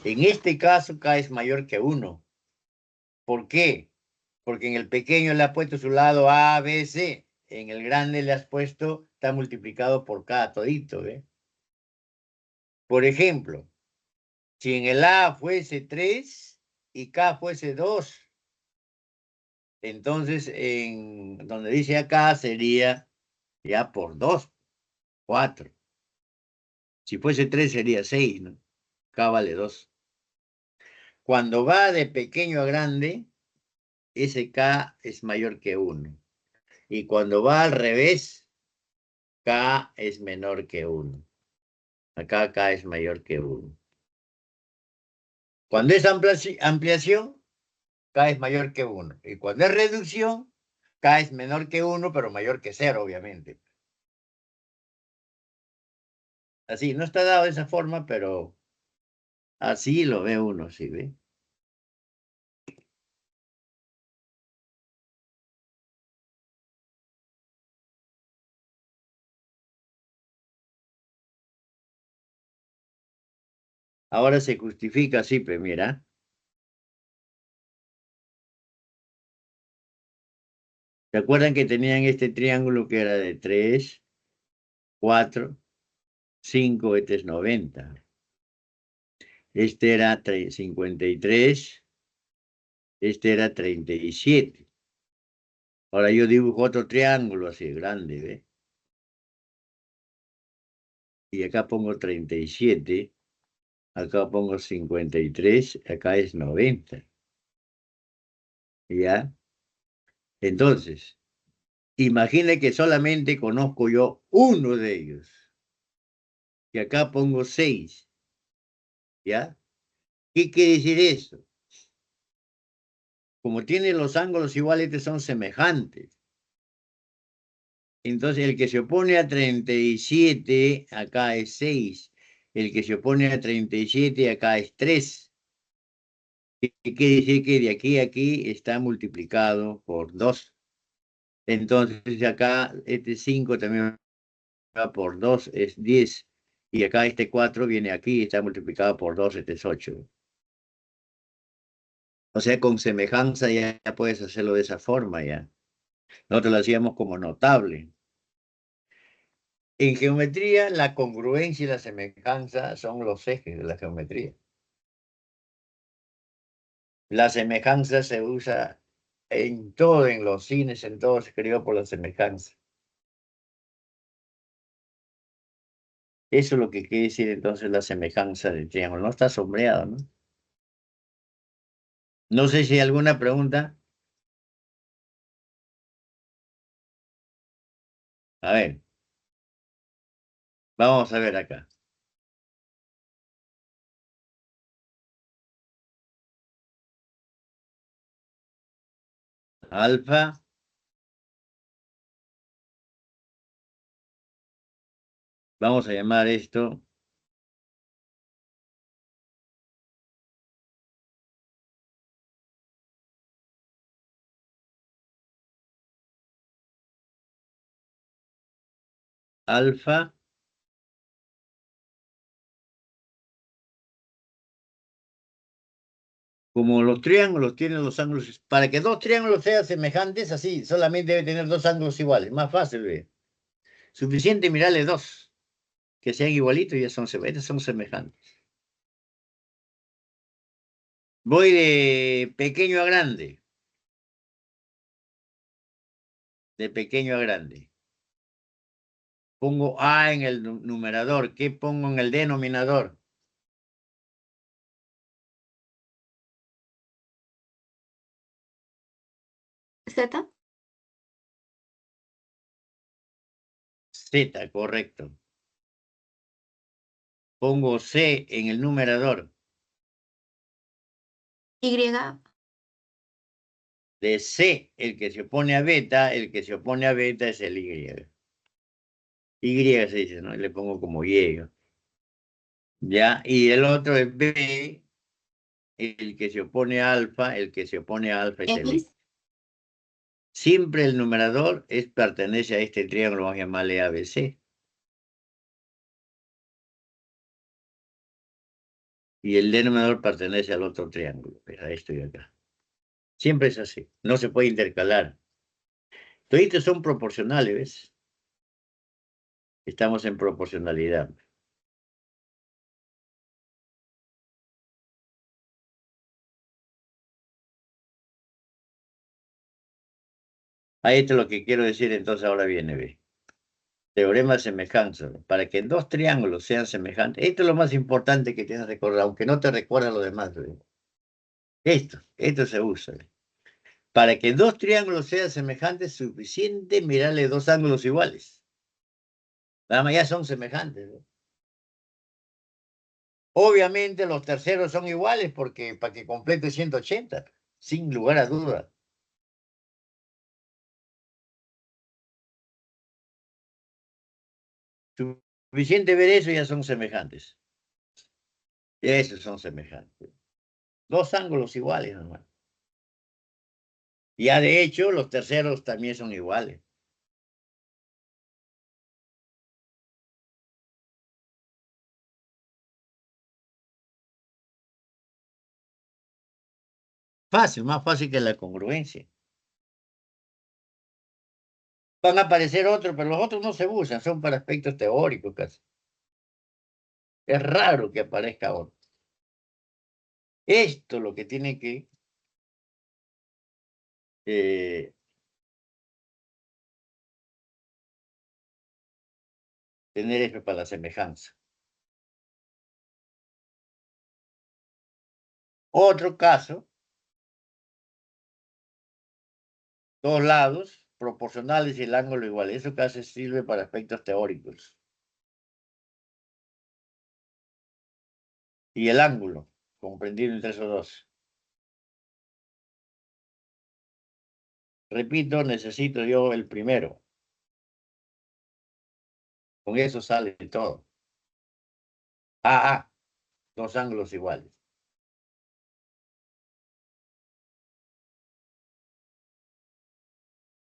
En este caso, K es mayor que 1. ¿Por qué? Porque en el pequeño le has puesto su lado A, B, C. En el grande le has puesto, está multiplicado por K todito, ¿ves? Por ejemplo, si en el A fuese 3 y K fuese 2, entonces en donde dice acá sería ya por 2, 4. Si fuese 3 sería 6, ¿no? K vale 2. Cuando va de pequeño a grande, ese K es mayor que 1. Y cuando va al revés, K es menor que 1. Acá K es mayor que 1. Cuando es ampliación, K es mayor que 1. Y cuando es reducción, K es menor que 1, pero mayor que 0, obviamente. Así, no está dado de esa forma, pero así lo ve uno, ¿sí ve? Ahora se justifica así, pues mira. ¿Se acuerdan que tenían este triángulo que era de 3, 4, 5, este es 90? Este era 53, este era 37. Ahora yo dibujo otro triángulo así grande, ¿ve? Y acá pongo 37, acá pongo 53, acá es 90. ¿Ya? Entonces, imagine que solamente conozco yo uno de ellos. Y acá pongo 6. ¿Ya? ¿Qué quiere decir eso? Como tienen los ángulos iguales, estos son semejantes. Entonces, el que se opone a 37, acá es 6. El que se opone a 37, acá es 3. ¿Qué quiere decir? Que de aquí a aquí está multiplicado por 2. Entonces acá este 5 también va por 2, es 10. Y acá este 4 viene aquí, está multiplicado por 2, este es 8. O sea, con semejanza ya puedes hacerlo de esa forma ya. Nosotros lo hacíamos como notable. En geometría, la congruencia y la semejanza son los ejes de la geometría. La semejanza se usa en todo, en los cines, en todo se creó por la semejanza. Eso es lo que quiere decir entonces la semejanza del triángulo. No está sombreado, ¿no? No sé si hay alguna pregunta. A ver, vamos a ver acá. Alfa, vamos a llamar esto alfa. Como los triángulos tienen los ángulos, para que dos triángulos sean semejantes, así, solamente debe tener dos ángulos iguales. Más fácil, ve. Suficiente mirarle dos, que sean igualitos y ya son semejantes. Voy de pequeño a grande. De pequeño a grande. Pongo A en el numerador. ¿Qué pongo en el denominador? Z. Z, correcto. Pongo C en el numerador. Y. De C, el que se opone a beta, el que se opone a beta es el Y. Y se dice, ¿no? Y le pongo como Y. ¿Ya? Y el otro es B, el que se opone a alfa, el que se opone a alfa es el Y. X. Siempre el numerador pertenece a este triángulo, vamos a llamarle ABC. Y el denominador pertenece al otro triángulo, a esto y acá. Siempre es así, no se puede intercalar. Toditos son proporcionales, ¿ves? Estamos en proporcionalidad. Ahí esto es lo que quiero decir, entonces ahora viene, ¿ve? Teorema de semejanza. Para que dos triángulos sean semejantes, esto es lo más importante que tienes que recordar, aunque no te recuerda lo demás, ¿ve? Esto se usa, ¿ve? Para que dos triángulos sean semejantes, es suficiente mirarle dos ángulos iguales. Nada más ya son semejantes, ¿ve? Obviamente los terceros son iguales porque para que complete 180, sin lugar a duda. Suficiente ver eso, ya son semejantes. Esos son semejantes. Dos ángulos iguales, nomás. Ya de hecho, los terceros también son iguales. Fácil, más fácil que la congruencia. Van a aparecer otros, pero los otros no se usan, son para aspectos teóricos casi. Es raro que aparezca otro. Esto es lo que tiene que eh, tener eso para la semejanza. Otro caso, dos lados proporcionales y el ángulo igual. Eso casi sirve para aspectos teóricos. Y el ángulo, comprendido entre esos dos. Repito, necesito yo el primero. Con eso sale todo. Dos ángulos iguales.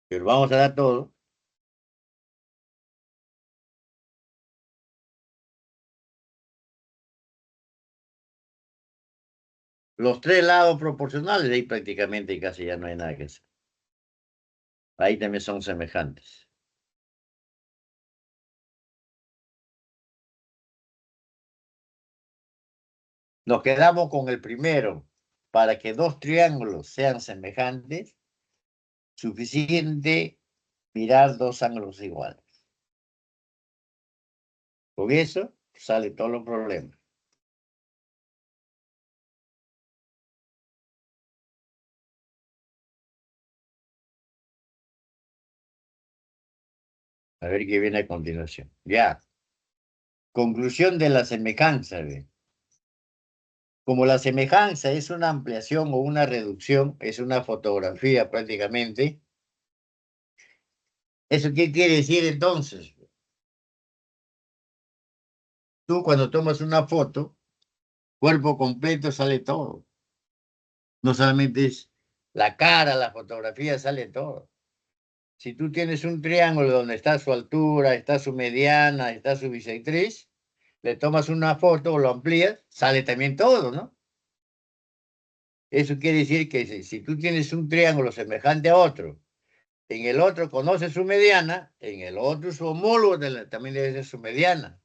Pero vamos a dar todo. Los tres lados proporcionales, ahí prácticamente casi ya no hay nada que hacer. Ahí también son semejantes. Nos quedamos con el primero. Para que dos triángulos sean semejantes, suficiente mirar dos ángulos iguales. Con eso sale todos los problemas. A ver qué viene a continuación. Ya. Conclusión de la semejanza. ¿Ve? Como la semejanza es una ampliación o una reducción, es una fotografía prácticamente. ¿Eso qué quiere decir entonces? Tú cuando tomas una foto, cuerpo completo sale todo. No solamente es la cara, la fotografía, sale todo. Si tú tienes un triángulo donde está su altura, está su mediana, está su bisectriz, le tomas una foto o lo amplías, sale también todo, ¿no? Eso quiere decir que si tú tienes un triángulo semejante a otro, en el otro conoces su mediana, en el otro su homólogo también debe ser su mediana.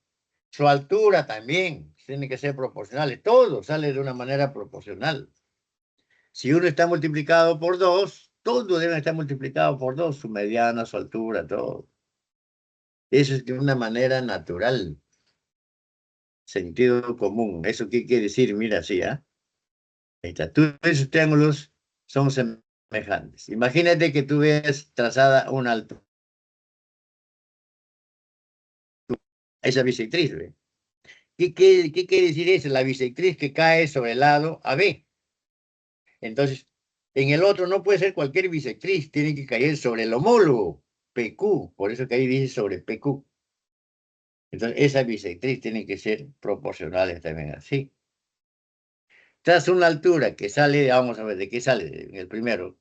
Su altura también, tiene que ser proporcional. Todo sale de una manera proporcional. Si uno está multiplicado por dos, todo debe estar multiplicado por dos, su mediana, su altura, todo. Eso es de una manera natural, sentido común. ¿Eso qué quiere decir? Mira, así, ¿ah? Ahí está. Todos esos triángulos son semejantes. Imagínate que tú ves trazada una altura, esa bisectriz, ¿ve? ¿Qué quiere decir eso? La bisectriz que cae sobre el lado AB. Entonces, en el otro no puede ser cualquier bisectriz, tiene que caer sobre el homólogo, PQ, por eso que ahí dice sobre PQ. Entonces, esa bisectriz tiene que ser proporcionales también así. Tras una altura que sale, vamos a ver, ¿de qué sale? En el primero,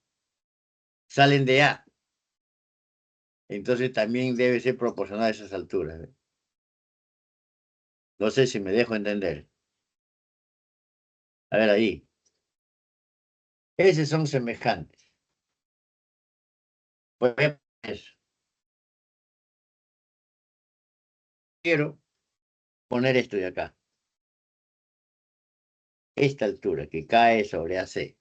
salen de A. Entonces, también debe ser proporcional a esas alturas. No sé si me dejo entender. A ver, ahí. Esos son semejantes. Pues eso. Quiero poner esto de acá. Esta altura que cae sobre AC.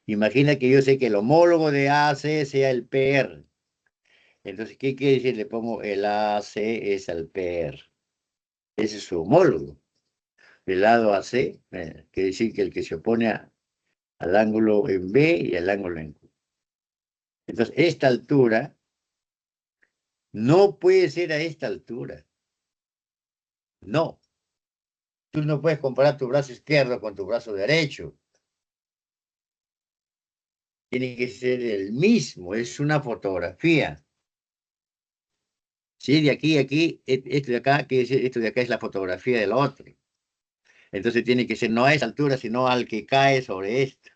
Imagina que yo sé que el homólogo de AC sea el PR. Entonces, ¿qué quiere decir? Le pongo el AC es al PR. Ese es su homólogo. El lado AC, quiere decir que el que se opone al ángulo en B y al ángulo en Q. Entonces, esta altura no puede ser a esta altura. No. Tú no puedes comparar tu brazo izquierdo con tu brazo derecho. Tiene que ser el mismo, es una fotografía. Sí, de aquí a aquí, esto de acá, esto de acá es la fotografía del otro. Entonces tiene que ser no a esa altura, sino al que cae sobre esto.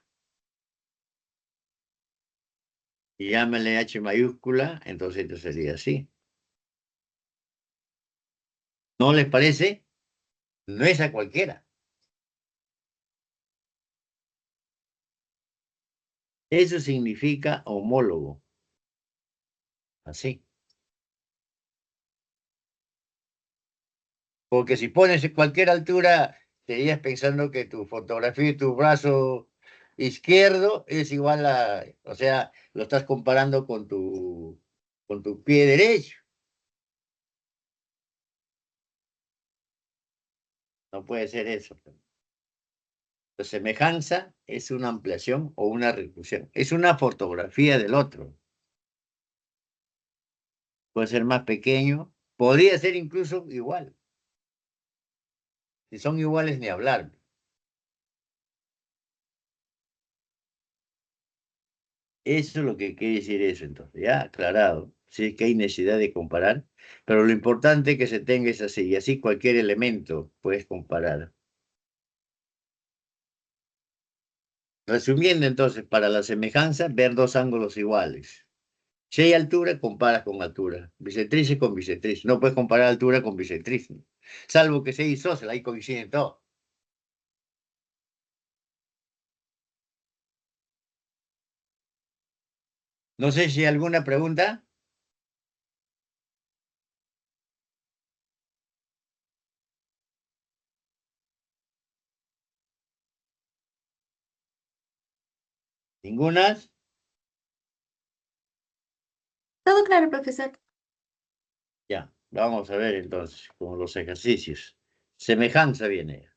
Y llámale H mayúscula, entonces esto sería así. ¿No les parece? No es a cualquiera. Eso significa homólogo. Así. Porque si pones cualquier altura, estarías pensando que tu fotografía y tu brazo izquierdo es igual a, o sea, lo estás comparando con tu pie derecho. No puede ser eso. La semejanza es una ampliación o una reducción. Es una fotografía del otro. Puede ser más pequeño, podría ser incluso igual. Si son iguales, ni hablar. Eso es lo que quiere decir eso, entonces, ya aclarado. Sí es que hay necesidad de comparar, pero lo importante es que se tenga es así, y así cualquier elemento puedes comparar. Resumiendo entonces, para la semejanza, ver dos ángulos iguales. Si hay altura, comparas con altura. Bisectrices con bisectriz. No puedes comparar altura con bisectriz, ¿no? Salvo que sea isósceles, ahí coinciden todos. No sé si hay alguna pregunta. ¿Ninguna? Todo claro, profesor. Ya, vamos a ver entonces con los ejercicios. Semejanza viene.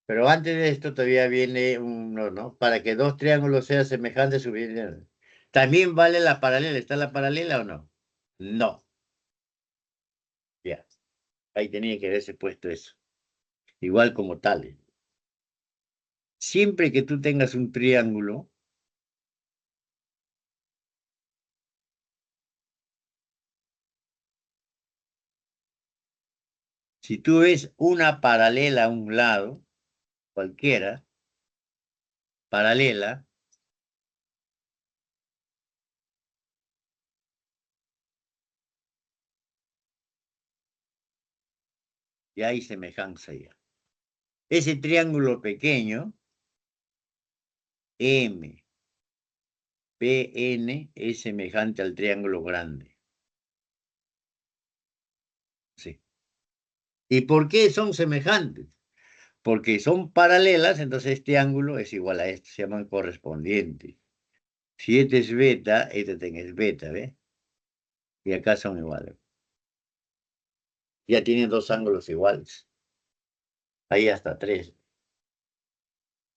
Pero antes de esto todavía viene uno, ¿no? Para que dos triángulos sean semejantes, subviene. ¿También vale la paralela? ¿Está la paralela o no? No. Ya, ahí tenía que haberse puesto eso. Igual como tales. Siempre que tú tengas un triángulo, si tú ves una paralela a un lado, cualquiera, paralela, ya hay semejanza ya. Ese triángulo pequeño, M, PN, es semejante al triángulo grande. Sí. ¿Y por qué son semejantes? Porque son paralelas, entonces este ángulo es igual a este, se llaman correspondientes. Si este es beta, este también es beta, ¿ves? Y acá son iguales. Ya tienen dos ángulos iguales. Ahí hasta tres.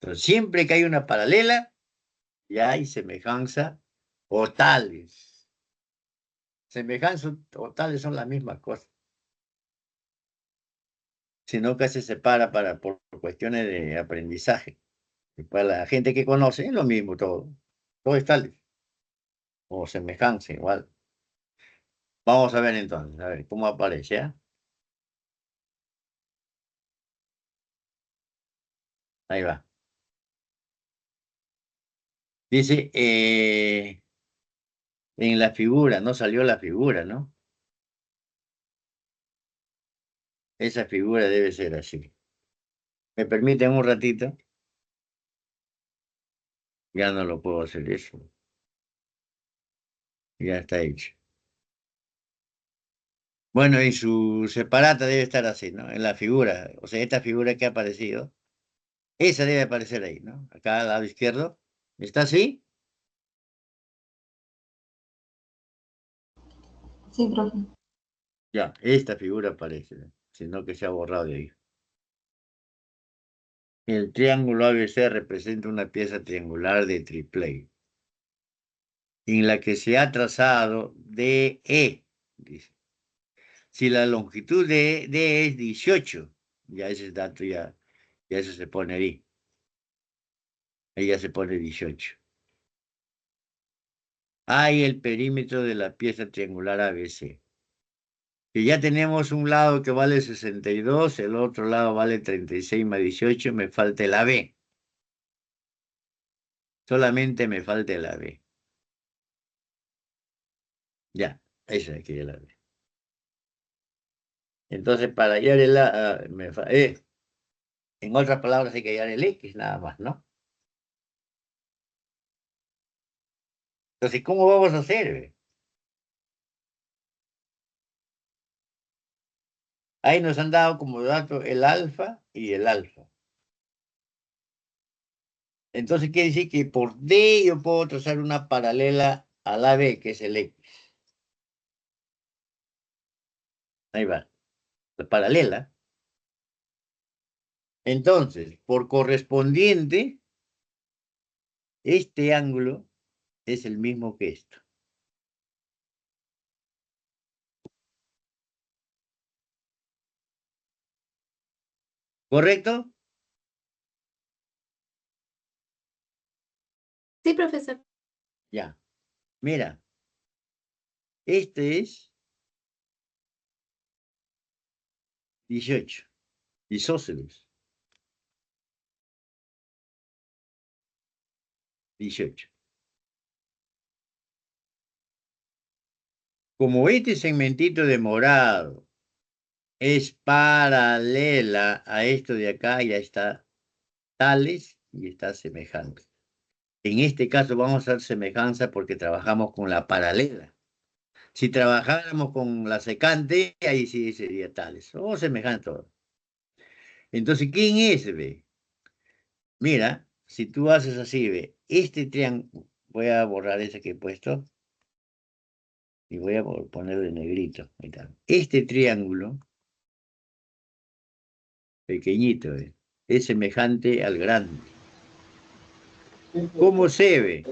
Entonces, siempre que hay una paralela, ya hay semejanza o tales. Semejanza o tales son la misma cosa. Sino que se separa por cuestiones de aprendizaje. Y para la gente que conoce, es lo mismo todo. Todo es tales. O semejanza igual. Vamos a ver entonces, a ver cómo aparece, ¿ya? Ahí va. Dice, en la figura, no salió la figura, ¿no? Esa figura debe ser así. ¿Me permiten un ratito? Ya no lo puedo hacer eso. Ya está hecho. Bueno, y su separata debe estar así, ¿no? En la figura. O sea, esta figura que ha aparecido, esa debe aparecer ahí, ¿no? Acá al lado izquierdo. ¿Está así? Sí, profe. Ya, esta figura aparece, ¿no? Sino que se ha borrado de ahí. El triángulo ABC representa una pieza triangular de triplé, en la que se ha trazado DE, dice. Si la longitud de DE es 18, ya ese dato ya eso se pone ahí. Ahí ya se pone 18. Hay el perímetro de la pieza triangular ABC. Que ya tenemos un lado que vale 62, el otro lado vale 36 más 18, me falta el AB. Solamente me falta el AB. Ya, esa aquí ya la AB. Entonces, para hallar el A, en otras palabras, hay que hallar el X nada más, ¿no? Entonces, ¿cómo vamos a hacer? Ahí nos han dado como dato el alfa y el alfa. Entonces quiere decir que por D yo puedo trazar una paralela a la B, que es el X. Ahí va, la paralela. Entonces, por correspondiente, este ángulo es el mismo que esto. ¿Correcto? Sí, profesor. Ya. Mira, este es 18, isósceles. 18. Como este segmentito de morado es paralela a esto de acá, ya está tales y está semejante. En este caso vamos a hacer semejanza porque trabajamos con la paralela. Si trabajáramos con la secante, ahí sí sería tales, o semejante todo. Entonces, ¿quién es, ve? Mira, si tú haces así, ve, este triángulo, voy a borrar ese que he puesto y voy a ponerlo de negrito. Ahí está. Este triángulo, pequeñito, ve, es semejante al grande. ¿Cómo se ve?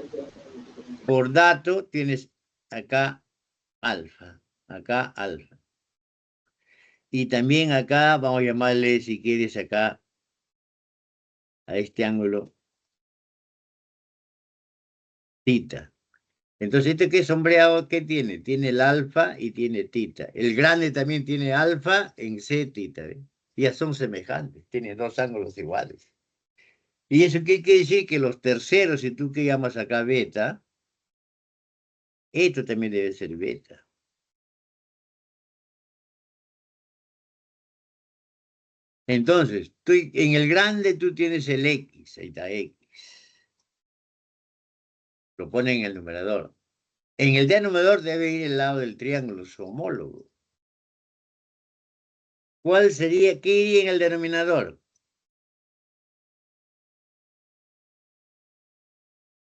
Por dato tienes acá alfa, acá alfa. Y también acá vamos a llamarle, si quieres, acá a este ángulo tita. Entonces, este que es sombreado, ¿qué tiene? Tiene el alfa y tiene tita. El grande también tiene alfa en C tita. ¿Ve? Ya son semejantes, tienen dos ángulos iguales. ¿Y eso qué quiere decir? Que los terceros, si tú que llamas acá beta, esto también debe ser beta. Entonces, en el grande tú tienes el X, ahí está X. Lo ponen en el numerador. En el denominador debe ir el lado del triángulo, su homólogo. ¿Cuál sería? ¿Qué iría en el denominador?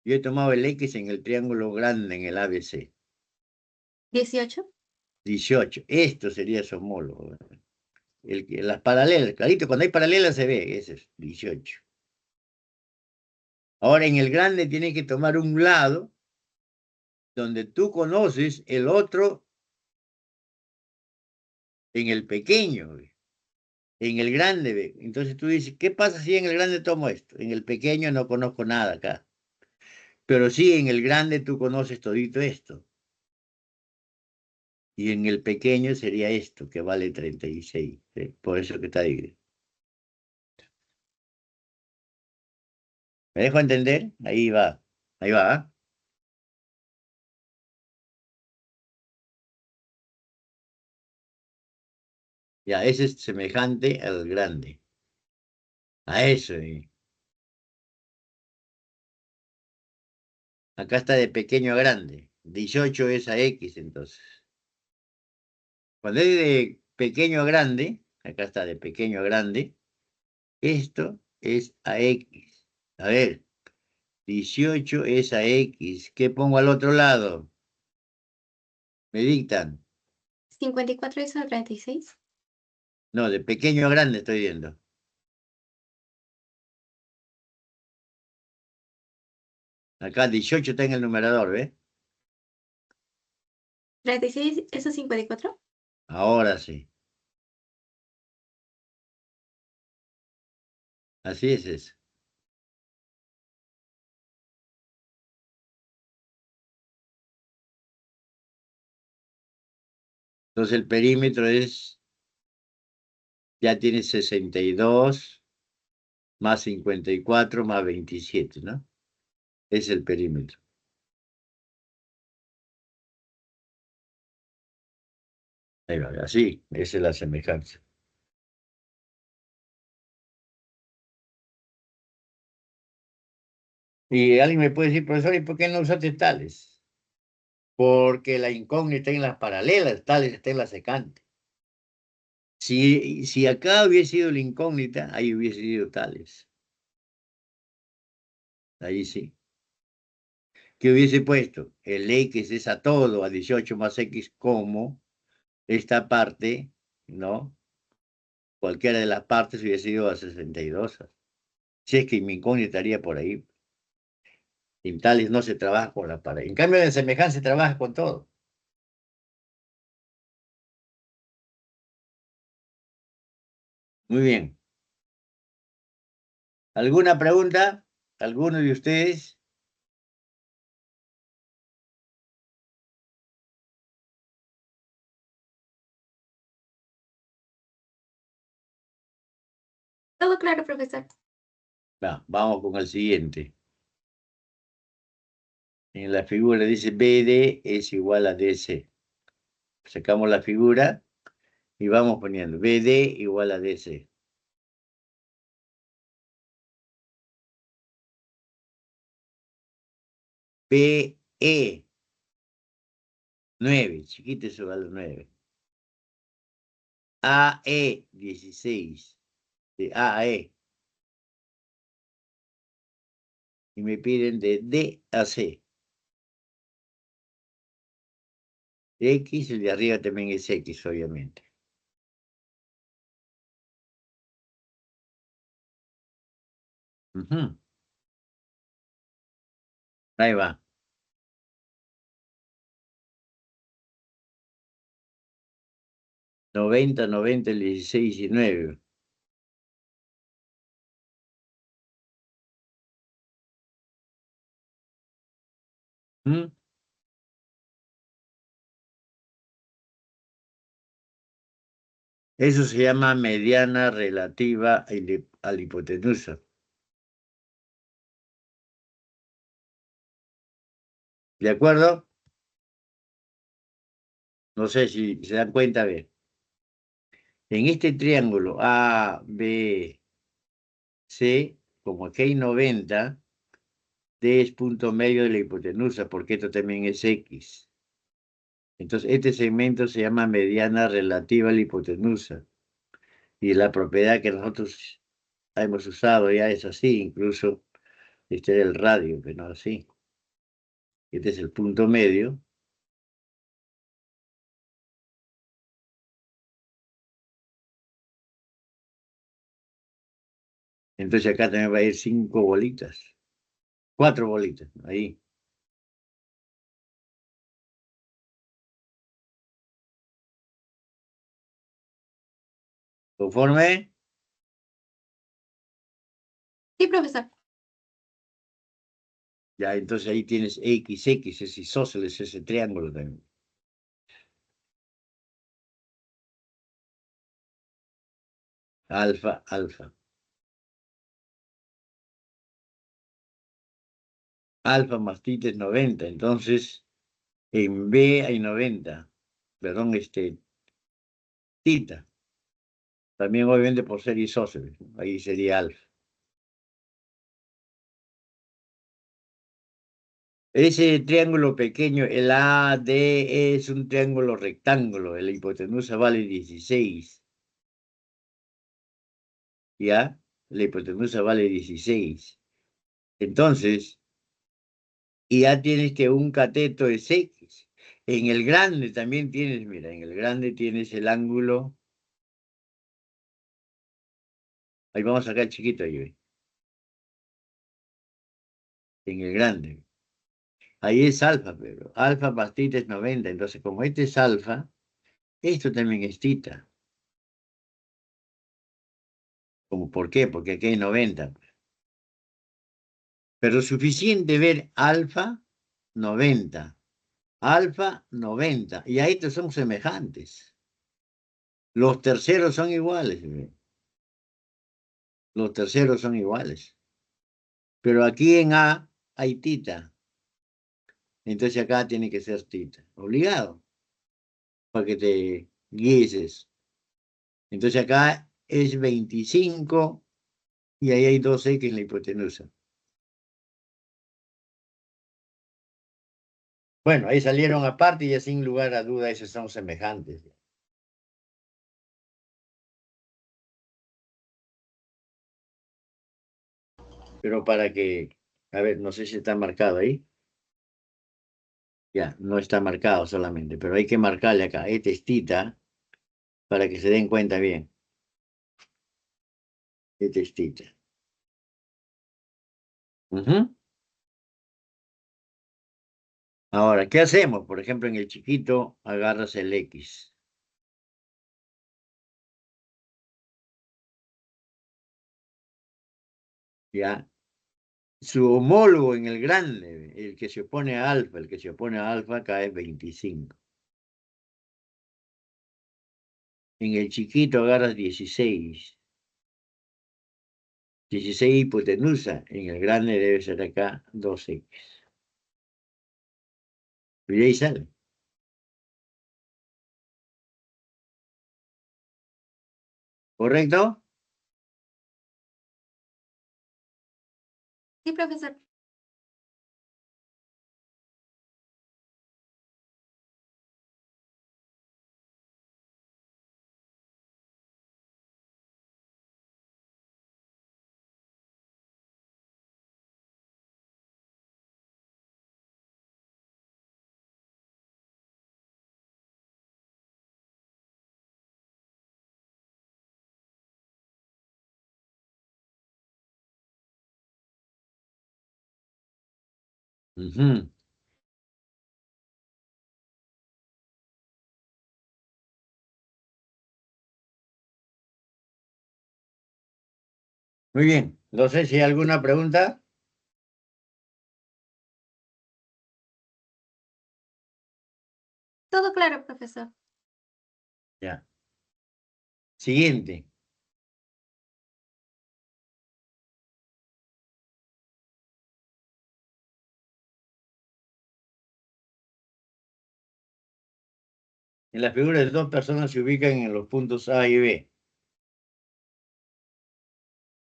Yo he tomado el X en el triángulo grande, en el ABC. 18. 18. Esto sería su homólogo. Las paralelas, clarito, cuando hay paralelas se ve, ese es 18. Ahora en el grande tienes que tomar un lado donde tú conoces el otro en el pequeño, ¿ve? En el grande, ¿ve? Entonces tú dices, ¿qué pasa si en el grande tomo esto? En el pequeño no conozco nada acá. Pero sí, en el grande tú conoces todito esto. Y en el pequeño sería esto, que vale 36. ¿Sí? Por eso que está ahí. ¿Me dejo entender? Ahí va. Ahí va. ¿Ah? Ya, ese es semejante al grande. A eso. Acá está de pequeño a grande. 18 es a X entonces. Cuando es de pequeño a grande, acá está de pequeño a grande, esto es a X. A ver, 18 es a X. ¿Qué pongo al otro lado? Me dictan. 54 es a 36. No, de pequeño a grande estoy viendo. Acá 18 está en el numerador, ¿ves? 36 es a 54. Ahora sí. Así es eso. Entonces el perímetro ya tiene 62 más 54 más 27, ¿no? Es el perímetro. Ahí va, así, esa es la semejanza. Y alguien me puede decir, profesor, ¿y por qué no usaste tales? Porque la incógnita en las paralelas, tales está en la secante. Si acá hubiese sido la incógnita, ahí hubiese sido tales. Ahí sí. ¿Qué hubiese puesto? El X es a todo, a 18 más X como esta parte, ¿no? Cualquiera de las partes hubiese sido a 62. Si es que mi incógnita estaría por ahí. En tales no se trabaja con la pared. En cambio, en semejanza se trabaja con todo. Muy bien. ¿Alguna pregunta? ¿Alguno de ustedes? Todo claro, profesor. Va, vamos con el siguiente. En la figura dice BD es igual a DC. Sacamos la figura y vamos poniendo BD igual a DC. PE 9, chiquito eso vale 9. AE 16. De AE. Y me piden de D a C. X, el de arriba también es X, obviamente. Ahí va. 90, 90, el 16 y 9. Eso se llama mediana relativa a la hipotenusa. ¿De acuerdo? No sé si se dan cuenta, a ver. En este triángulo A, B, C, como aquí hay 90, D es punto medio de la hipotenusa, porque esto también es X. Entonces, este segmento se llama mediana relativa a la hipotenusa. Y la propiedad que nosotros hemos usado ya es así, incluso este es el radio, pero no así. Este es el punto medio. Entonces acá también va a ir 5 bolitas. 4 bolitas, ahí. ¿Conforme? Sí, profesor. Ya, entonces ahí tienes XX, es isósceles ese triángulo también. Alfa, alfa. Alfa más tita es 90, entonces en B hay 90. Perdón, tita. También obviamente por ser isósceles, ahí sería alfa. Ese triángulo pequeño, el AD es un triángulo rectángulo, la hipotenusa vale 16. ¿Ya? La hipotenusa vale 16. Entonces, y ya tienes que un cateto es X. En el grande también tienes, mira, en el grande tienes el ángulo. Ahí vamos a sacar el chiquito ahí. En el grande. Ahí es alfa, pero alfa más tita es 90. Entonces, como este es alfa, esto también es tita. ¿Cómo por qué? Porque aquí hay 90. Pero suficiente ver alfa 90. Alfa 90. Y ahí estos son semejantes. Los terceros son iguales. Los terceros son iguales. Pero aquí en A hay tita. Entonces acá tiene que ser tita. Obligado. Para que te guíes. Entonces acá es 25 y ahí hay 2x en la hipotenusa. Bueno, ahí salieron aparte y ya sin lugar a duda esos son semejantes. Pero para que, a ver, no sé si está marcado ahí. Ya, no está marcado solamente, pero hay que marcarle acá. Este es tita para que se den cuenta bien. Este es tita. Ahora, ¿qué hacemos? Por ejemplo, en el chiquito agarras el X. ¿Ya? Su homólogo en el grande, el que se opone a alfa, el que se opone a alfa acá es 25. En el chiquito agarras 16. 16 hipotenusa. En el grande debe ser acá 2x. Y ahí sale. ¿Correcto? Sí, profesor. Ujú. Muy bien. No sé si hay alguna pregunta. Todo claro, profesor. Ya. Siguiente. En la figura de dos personas se ubican en los puntos A y B,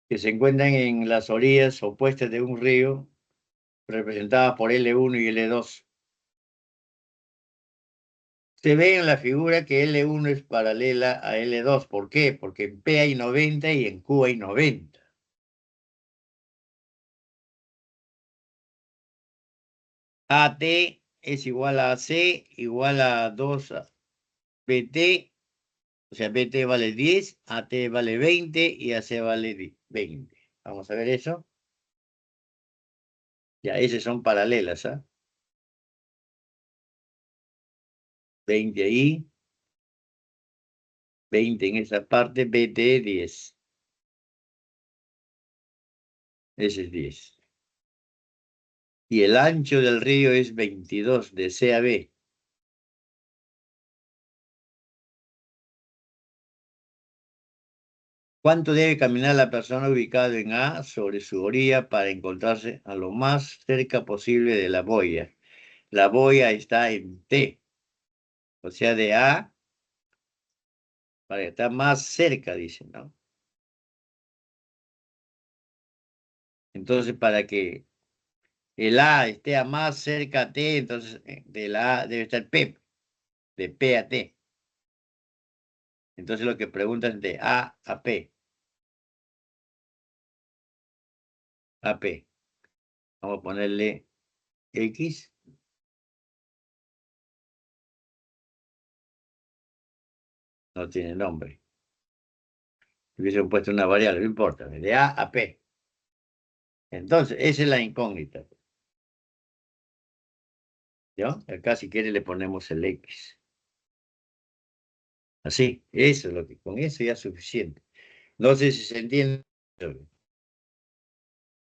que se encuentran en las orillas opuestas de un río, representadas por L1 y L2. Se ve en la figura que L1 es paralela a L2. ¿Por qué? Porque en P hay 90 y en Q hay 90. AT es igual a AC igual a 2 BT, o sea, BT vale 10, AT vale 20 y AC vale 20. Vamos a ver eso. Ya, esas son paralelas, ¿ah? 20 ahí, 20 en esa parte, BT 10. Ese es 10. Y el ancho del río es 22 de C a B. ¿Cuánto debe caminar la persona ubicada en A sobre su orilla para encontrarse a lo más cerca posible de la boya? La boya está en T, o sea, de A para estar más cerca, dicen, ¿no? Entonces, para que el A esté a más cerca a T, entonces de la A debe estar P, de P a T. Entonces lo que preguntan es de A a P, a P. Vamos a ponerle X, no tiene nombre. Hubiesen puesto una variable, no importa, de A a P. Entonces, esa es la incógnita. ¿Ya? Acá si quiere le ponemos el X. Así, eso es lo que, con eso ya es suficiente. No sé si se entiende.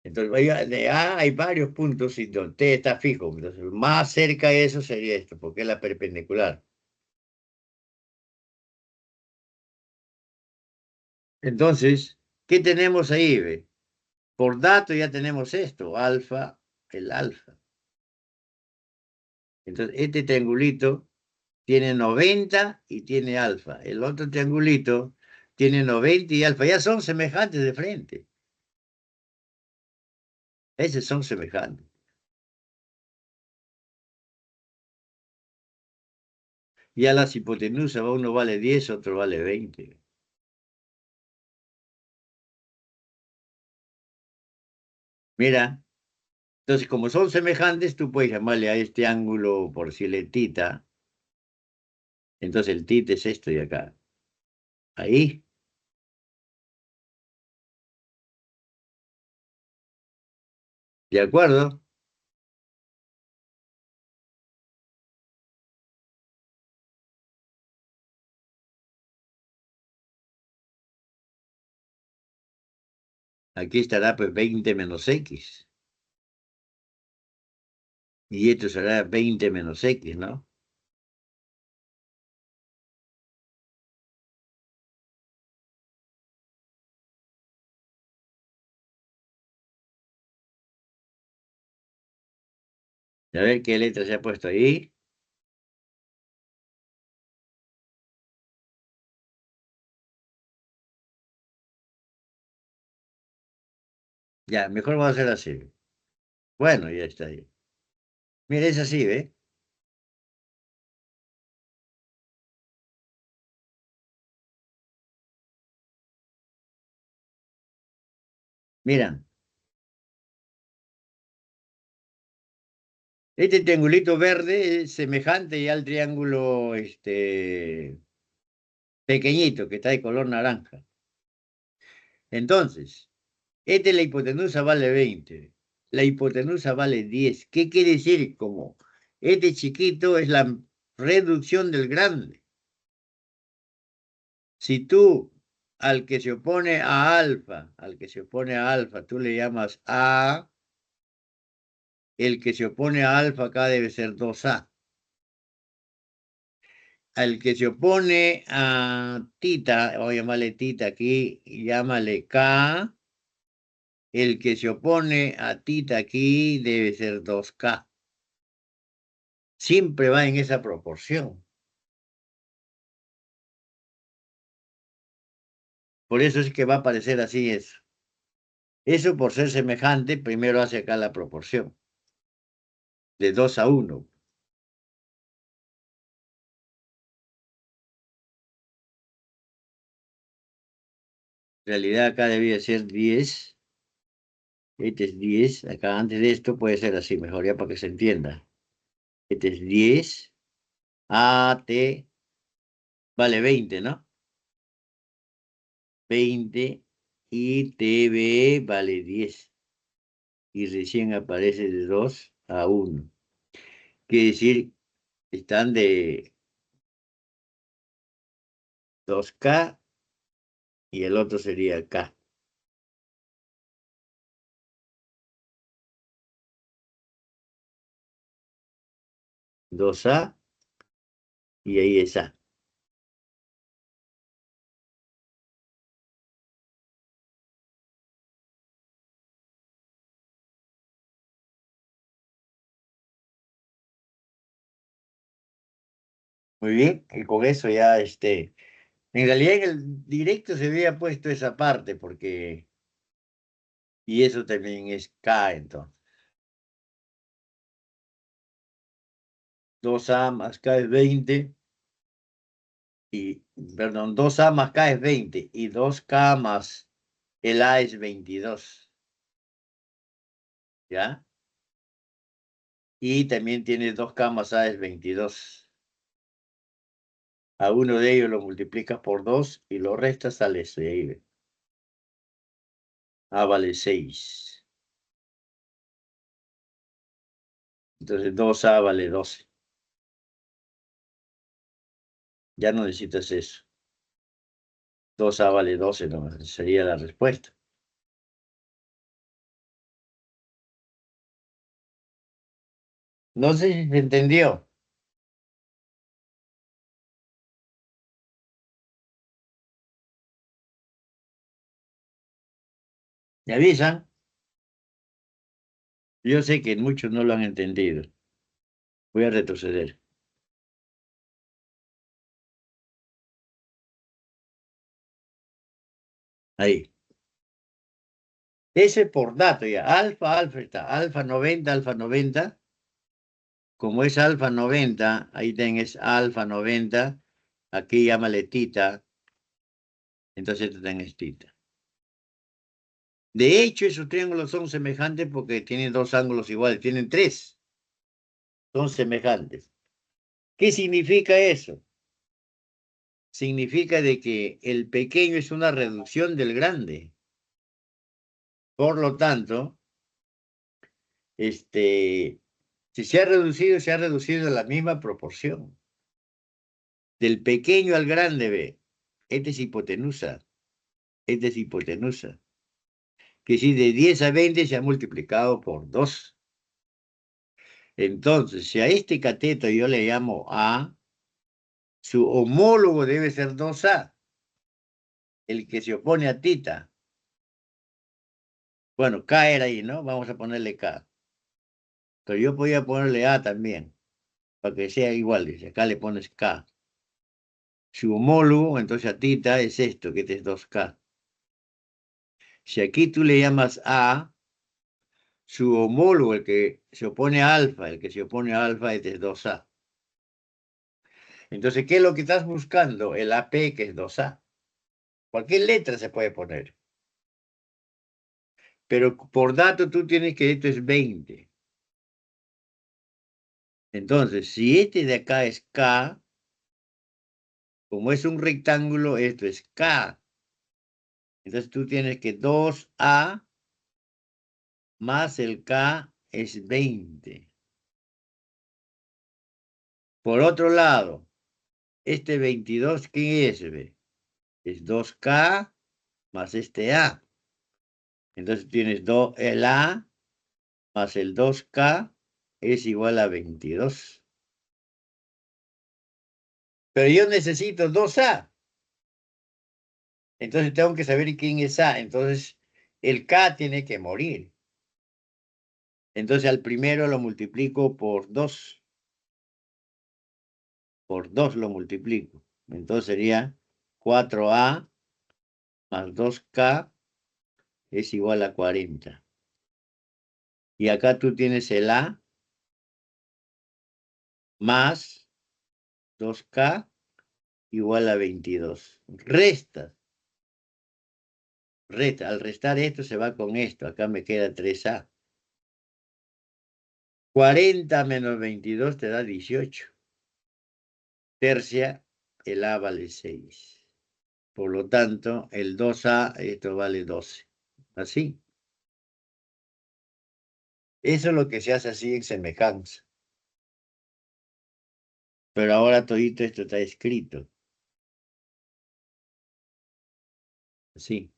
Entonces, de A hay varios puntos y donde T está fijo. Entonces, más cerca de eso sería esto, porque es la perpendicular. Entonces, ¿qué tenemos ahí? Ve? Por dato ya tenemos esto, alfa, el alfa. Entonces, este triangulito tiene 90 y tiene alfa. El otro triangulito tiene 90 y alfa. Ya son semejantes de frente. Esos son semejantes. Ya las hipotenusas, uno vale 10, otro vale 20. Mira, entonces como son semejantes, tú puedes llamarle a este ángulo, por decirle tita. Entonces el tita es esto de acá. Ahí, ¿de acuerdo? Aquí estará pues 20 menos X. Y esto será 20 menos X, ¿no? A ver qué letra se ha puesto ahí. Ya, mejor va a ser así. Bueno, ya está ahí. Mira, es así, ¿ve? Mira, este triangulito verde es semejante ya al triángulo pequeñito que está de color naranja. Entonces, la hipotenusa vale 20. La hipotenusa vale 10. ¿Qué quiere decir? Como este chiquito es la reducción del grande. Si tú al que se opone a alfa, tú le llamas A, el que se opone a alfa acá debe ser 2A. Al que se opone a tita, voy a llamarle tita aquí, llámale K. El que se opone a tita aquí debe ser 2K. Siempre va en esa proporción. Por eso es que va a aparecer así eso. Eso por ser semejante, primero hace acá la proporción. De 2:1. En realidad acá debía ser 10. Este es 10. Acá antes de esto puede ser así, mejor ya para que se entienda. Este es 10. AT vale 20, ¿no? 20 y TB vale 10. Y recién aparece de 2:1. Quiere decir, están de 2K y el otro sería K. 2A y ahí es A. Muy bien, y con eso ya, en realidad en el directo se había puesto esa parte, porque, y eso también es K, entonces. 2A más K es 20, y, perdón, 2A más K es 20, y 2K más el A es 22, ¿ya? Y también tiene 2K más A es 22. A uno de ellos lo multiplicas por 2 y lo restas, sale 6. A vale 6. Entonces 2A vale 12. Ya no necesitas eso. 2A vale 12, no, sería la respuesta. No sé si se entendió. ¿Me avisan? Yo sé que muchos no lo han entendido. Voy a retroceder. Ahí. Ese por dato ya. Alfa está. Alfa 90, alfa 90. Como es alfa 90, ahí tenés alfa 90. Aquí llámale tita. Entonces tú tenés tita. De hecho, esos triángulos son semejantes porque tienen dos ángulos iguales. Tienen tres. Son semejantes. ¿Qué significa eso? Significa de que el pequeño es una reducción del grande. Por lo tanto, si se ha reducido en la misma proporción. Del pequeño al grande, ve. Este es hipotenusa. Este es hipotenusa. Que si de 10 a 20 se ha multiplicado por 2. Entonces, si a este cateto yo le llamo A, su homólogo debe ser 2A, el que se opone a tita. Bueno, K era ahí, ¿no? Vamos a ponerle K. Pero yo podía ponerle A también, para que sea igual. Dice, acá le pones K. Su homólogo, entonces a tita es esto, que este es 2K. Si aquí tú le llamas A, Su homólogo, el que se opone a alfa, este es 2A. Entonces, ¿qué es lo que estás buscando? El AP, que es 2A. Cualquier letra se puede poner. Pero por dato tú tienes que esto es 20. Entonces, si este de acá es K, como es un rectángulo, esto es K. Entonces tú tienes que 2A más el K es 20. Por otro lado, este 22, ¿qué es? Ve? Es 2K más este A. Entonces tienes el A más el 2K es igual a 22. Pero yo necesito 2A. Entonces tengo que saber quién es A. Entonces el K tiene que morir. Entonces al primero lo multiplico por 2. Por 2 lo multiplico. Entonces sería 4A más 2K es igual a 40. Y acá tú tienes el A más 2K igual a 22. Resta. Al restar esto se va con esto. Acá me queda 3A. 40 menos 22 te da 18. Tercia, el A vale 6. Por lo tanto, el 2A, esto vale 12. Así. Eso es lo que se hace así en semejanza. Pero ahora todito esto está escrito. Así.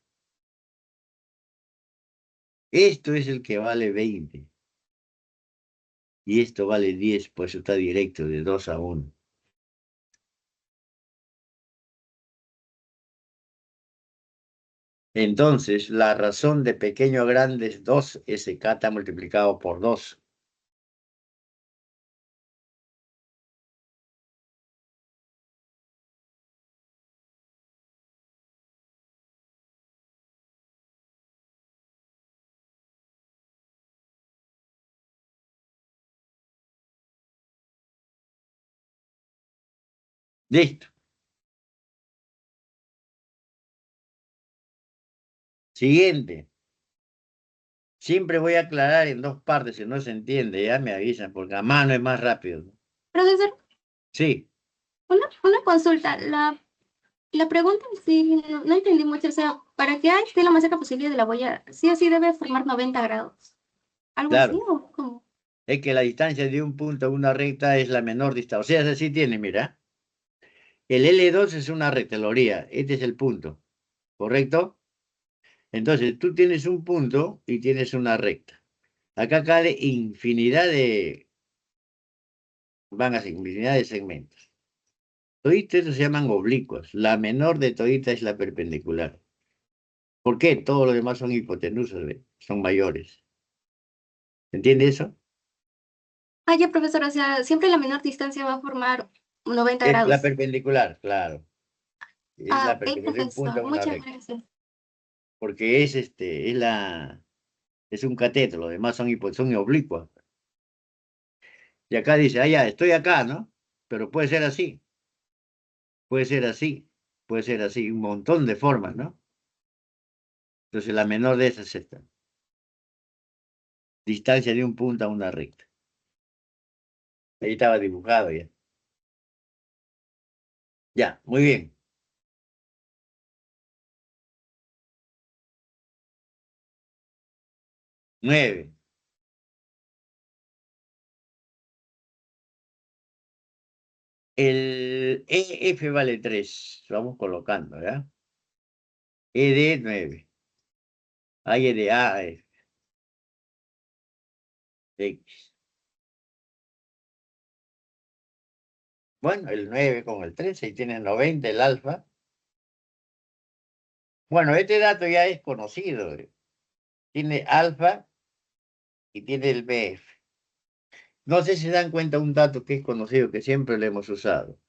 Esto es el que vale 20. Y esto vale 10, pues está directo de 2 a 1. Entonces, la razón de pequeño a grande es 2, ese K está multiplicado por 2. Listo. Siguiente. Siempre voy a aclarar en 2 partes, si no se entiende, ya me avisan, porque a mano es más rápido. Profesor, Sí, una consulta. La pregunta sí, no entendí mucho. O sea, para que A esté lo más cerca posible de la boya, sí o sí debe formar 90 grados. ¿Algo así claro. o cómo? Es que la distancia de un punto a una recta es la menor distancia. O sea, así tiene, mira. El L2 es una recta, lo haría. Este es el punto, ¿correcto? Entonces, tú tienes un punto y tienes una recta. Acá cae infinidad de, van a ser infinidad de segmentos. Toditos estos se llaman oblicuos. La menor de toditas es la perpendicular. ¿Por qué? Todos los demás son hipotenusas, ¿ve? Son mayores. ¿Entiende eso? Ah, ya, profesor. O sea, siempre la menor distancia va a formar 90 Es la grados. perpendicular, claro. Es Ah, la ok, perpendicular de un punto profesor. a una Muchas recta. gracias. Porque es un cateto, los demás son oblicuos. Y acá dice, ah, ya, estoy acá, ¿no? Pero puede ser así, puede ser así, puede ser así, un montón de formas, ¿no? Entonces la menor de esas es esta. Distancia de un punto a una recta. Ahí estaba dibujado ya. Ya, muy bien. Nueve. El EF vale 3. Vamos colocando, ¿ya? E de 9. Hay E de A a F. X. Bueno, el 9 con el 13 y tiene 90 el alfa. Bueno, este dato ya es conocido. Tiene alfa y tiene el BF. No sé si se dan cuenta un dato que es conocido, que siempre lo hemos usado.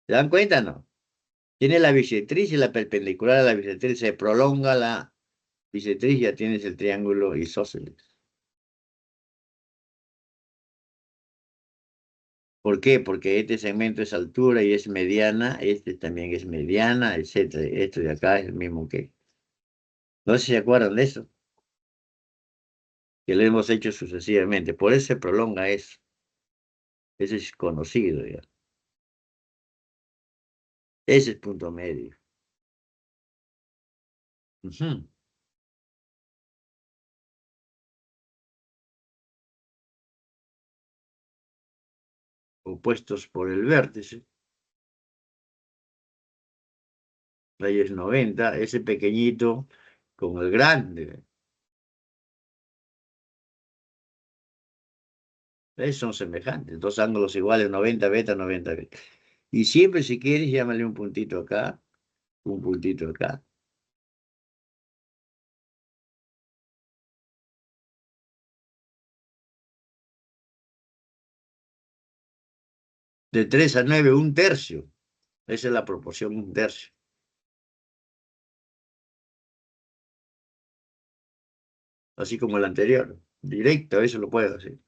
¿Se dan cuenta, no? Tiene la bisectriz y la perpendicular a la bisectriz. Se prolonga la bisectriz, ya tienes el triángulo isósceles. ¿Por qué? Porque este segmento es altura y es mediana, este también es mediana, etcétera. Esto de acá es el mismo que. No sé si se acuerdan de eso, que lo hemos hecho sucesivamente. Por eso se prolonga eso. Eso es conocido ya. Ese es punto medio. Ujú. Opuestos por el vértice. Ahí es 90, ese pequeñito con el grande. Son semejantes, dos ángulos iguales, 90 beta, 90 beta. Y siempre si quieres, llámale un puntito acá, un puntito acá. De 3 a 9, un tercio. Esa es la proporción, un tercio. Así como el anterior. Directo, eso lo puedo hacer.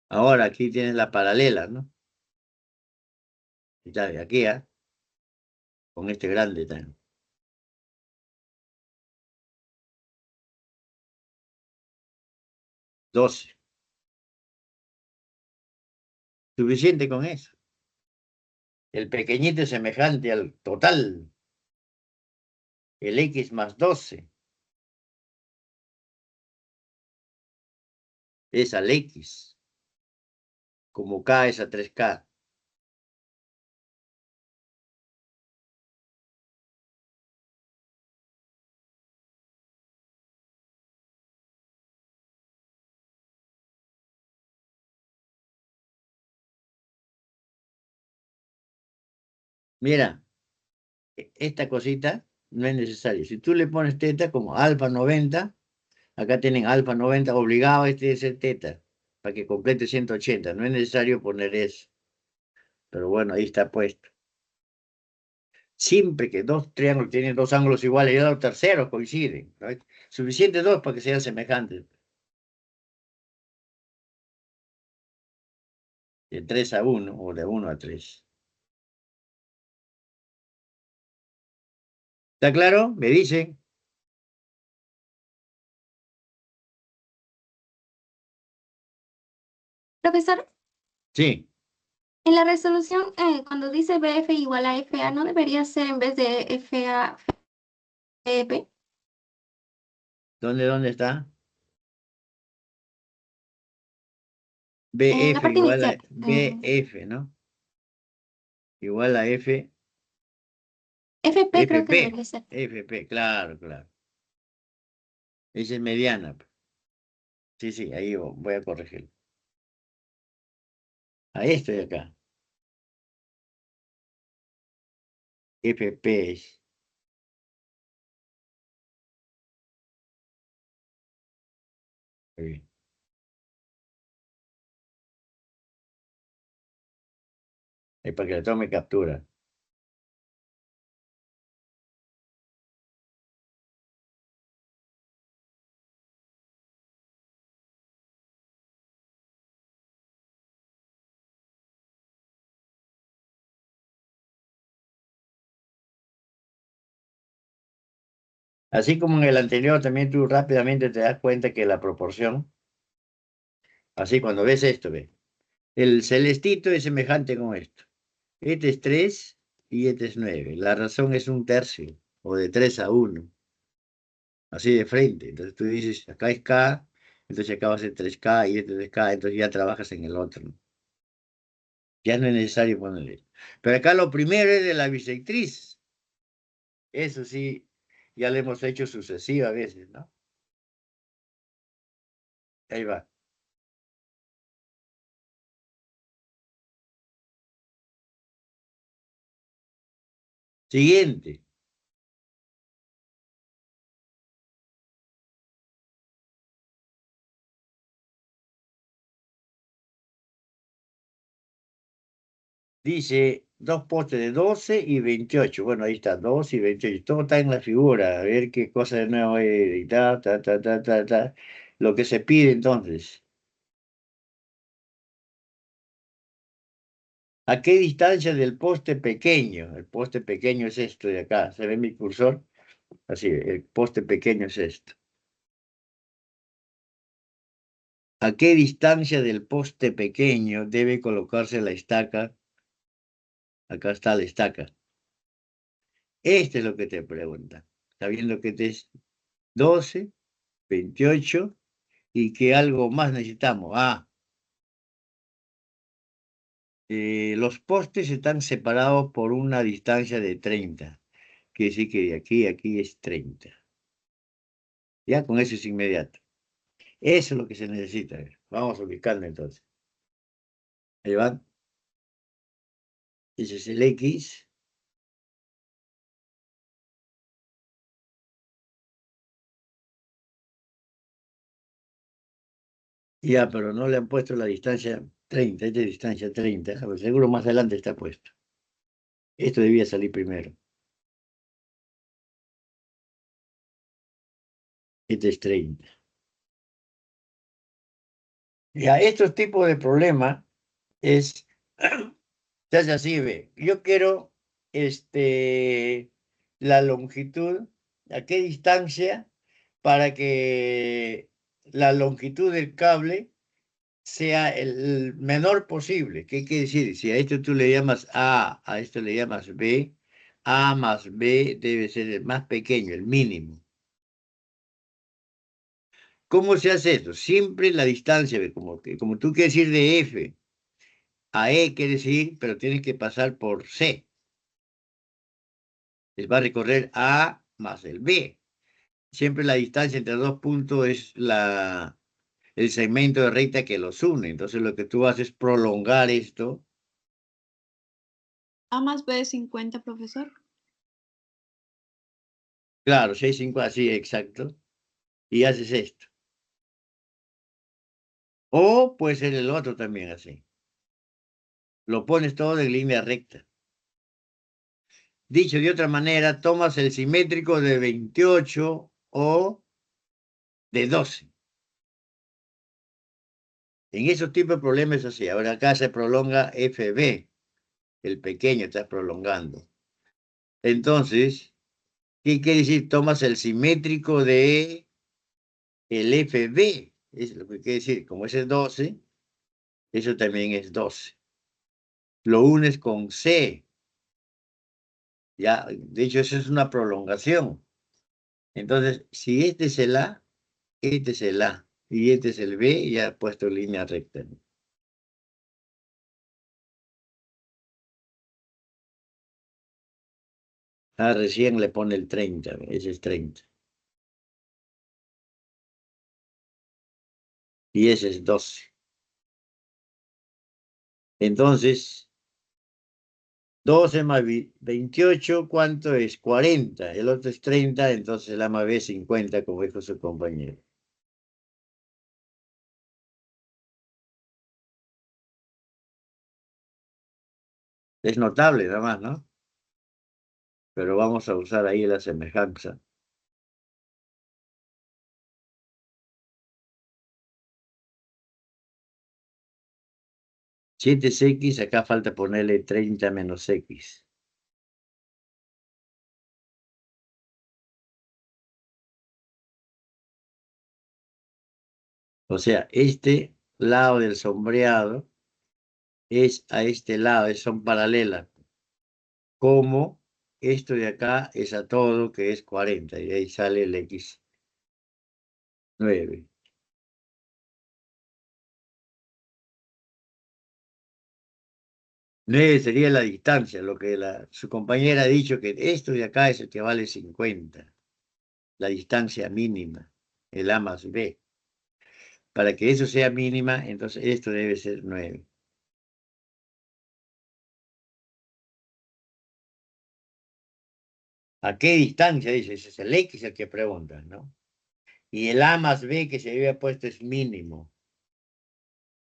Ahora aquí tienes la paralela, ¿no? Ya de aquí, ¿ah? Con este grande también. 12. Suficiente con eso. El pequeñito es semejante al total. El X más 12 es al X. Como K es a 3K. Mira, esta cosita no es necesario. Si tú le pones teta como alfa 90, acá tienen alfa 90, obligado este es el teta, para que complete 180. No es necesario poner eso. Pero bueno, ahí está puesto. Siempre que dos triángulos tienen dos ángulos iguales y los terceros coinciden, ¿no? Suficiente dos para que sean semejantes. De 3 a 1 o de 1 a 3. ¿Está claro? Me dicen. Profesor, Sí. en la resolución, cuando dice BF igual a FA, ¿no debería ser en vez de FA, FP? ¿Dónde está? En la BF parte igual a inicial. BF, ¿no? Igual a F. FP creo que FP. debería ser. FP, claro, claro. Esa es mediana. Sí, sí, ahí voy a corregir. A esto de acá. FP es. Muy bien. Es para que le tome captura. Así como en el anterior, también tú rápidamente te das cuenta que la proporción, así cuando ves esto, ve. El celestito es semejante con esto. Este es 3 y este es 9. La razón es un tercio, o de 3 a 1. Así de frente. Entonces tú dices, acá es K, entonces acá va a ser 3K y este es K, entonces ya trabajas en el otro, ¿no? Ya no es necesario ponerle. Pero acá lo primero es de la bisectriz. Eso sí, ya lo hemos hecho sucesivas veces, ¿no? Ahí va. Siguiente. Dice, dos postes de 12 y 28. Bueno, ahí está, 12 y 28. Todo está en la figura. A ver qué cosa de nuevo hay. Y ta. Lo que se pide entonces. ¿A qué distancia del poste pequeño? El poste pequeño es esto de acá. ¿Se ve mi cursor? Así, el poste pequeño es esto. ¿A qué distancia del poste pequeño debe colocarse la estaca? Acá está la estaca. Este es lo que te pregunta. Sabiendo que este es 12, 28 y que algo más necesitamos. Los postes están separados por una distancia de 30. Quiere decir que de aquí a aquí es 30. Ya con eso es inmediato. Eso es lo que se necesita. Vamos a ubicarlo entonces. Ahí van. Ese es el X. Ya, pero no le han puesto la distancia 30. Esta es distancia 30. A ver, seguro más adelante está puesto. Esto debía salir primero. Este es 30. Ya, estos tipos de problemas es, se hace así, ve. Yo quiero la longitud, a qué distancia, para que la longitud del cable sea el menor posible. ¿Qué quiere decir? Si a esto tú le llamas a esto le llamas B, A más B debe ser el más pequeño, el mínimo. ¿Cómo se hace esto? Siempre la distancia, ve, como tú quieres ir de F a E, quiere decir, pero tienes que pasar por C. Les va a recorrer A más el B. Siempre la distancia entre dos puntos es el segmento de recta que los une. Entonces lo que tú haces es prolongar esto. A más B es 50, profesor. Claro, 6, 5, así, exacto. Y haces esto. O puede ser el otro también así. Lo pones todo en línea recta. Dicho de otra manera, tomas el simétrico de 28 o de 12. En esos tipos de problemas es así. Ahora acá se prolonga FB. El pequeño está prolongando. Entonces, ¿qué quiere decir? Tomas el simétrico de el FB. Es lo que quiere decir. Como ese es 12, eso también es 12. Lo unes con C. Ya, de hecho, eso es una prolongación. Entonces, si este es el A, este es el A y este es el B, ya he puesto línea recta. Recién le pone el 30, ese es 30. Y ese es 12. Entonces, 12 más 28, ¿cuánto es? 40. El otro es 30, entonces el A más B es 50, como dijo su compañero. Es notable, nada más, ¿no? Pero vamos a usar ahí la semejanza. Siete es X, acá falta ponerle 30 menos X. O sea, este lado del sombreado es a este lado, son paralelas. Como esto de acá es a todo, que es 40, y ahí sale el X9. 9 sería la distancia, lo que su compañera ha dicho que esto de acá es el que vale 50, la distancia mínima, el A más B. Para que eso sea mínima, entonces esto debe ser 9. ¿A qué distancia? Dice, ese es el X el que pregunta, ¿no? Y el A más B que se había puesto es mínimo.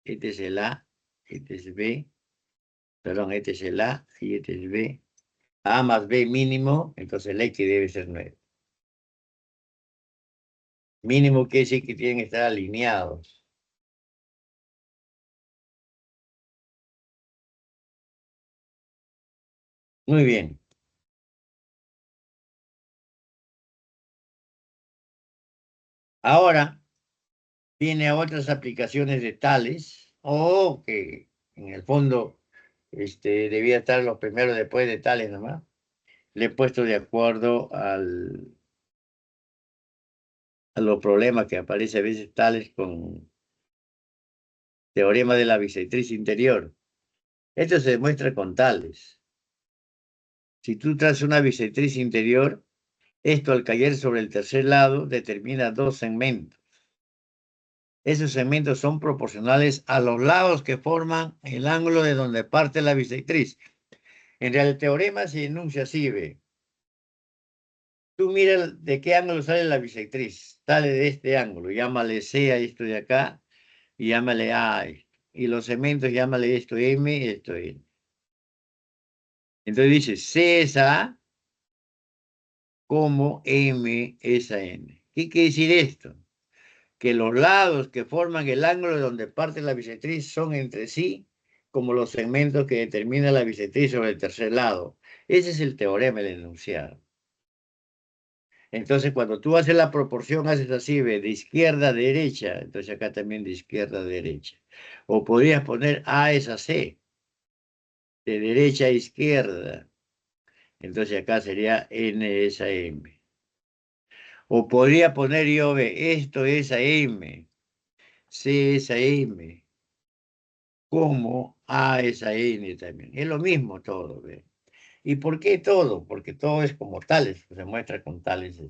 Este es el A, este es B, Perdón, este es el A y este es el B. A más B mínimo, entonces el X debe ser 9. Mínimo quiere decir que tienen que estar alineados. Muy bien. Ahora viene a otras aplicaciones de tales, o que en el fondo debía estar los primeros después de tales nomás. Le he puesto de acuerdo a los problemas que aparecen a veces tales con teorema de la bisectriz interior. Esto se demuestra con tales. Si tú traes una bisectriz interior, esto al caer sobre el tercer lado determina dos segmentos. Esos segmentos son proporcionales a los lados que forman el ángulo de donde parte la bisectriz. En realidad el teorema se enuncia así, ve. Tú mira de qué ángulo sale la bisectriz. Sale de este ángulo. Llámale C a esto de acá y llámale A a esto. Y los segmentos llámale esto M y esto N. Entonces dice C es A como M es a N. ¿Qué quiere decir esto? Que los lados que forman el ángulo de donde parte la bisectriz son entre sí como los segmentos que determina la bisectriz sobre el tercer lado. Ese es el teorema del enunciado. Entonces, cuando tú haces la proporción, haces así, ve, de izquierda a derecha. Entonces, acá también de izquierda a derecha. O podrías poner A es a C, de derecha a izquierda. Entonces, acá sería N es a M. O podría poner yo, ve, esto es a M, C es a M, como A es a N también. Es lo mismo todo, ve. ¿Y por qué todo? Porque todo es como tales, se muestra con tales.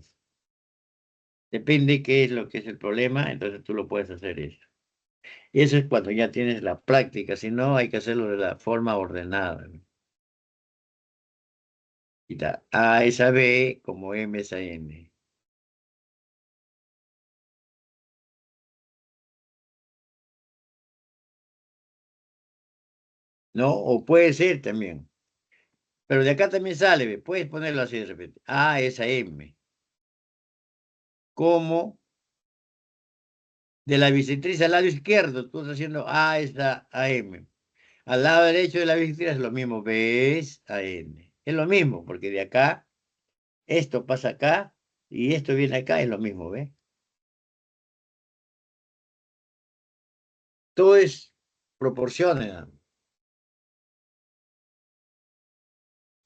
Depende qué es lo que es el problema, entonces tú lo puedes hacer eso. Y eso es cuando ya tienes la práctica, si no, hay que hacerlo de la forma ordenada. Y da A es a B como M es a N. ¿No? O puede ser también. Pero de acá también sale, ve, puedes ponerlo así de repente. A es a M. Como de la bisectriz al lado izquierdo, tú estás haciendo A es a M. Al lado derecho de la bisectriz es lo mismo, B es a N. Es lo mismo, porque de acá, esto pasa acá y esto viene acá, es lo mismo, ¿ve? Todo es proporciones.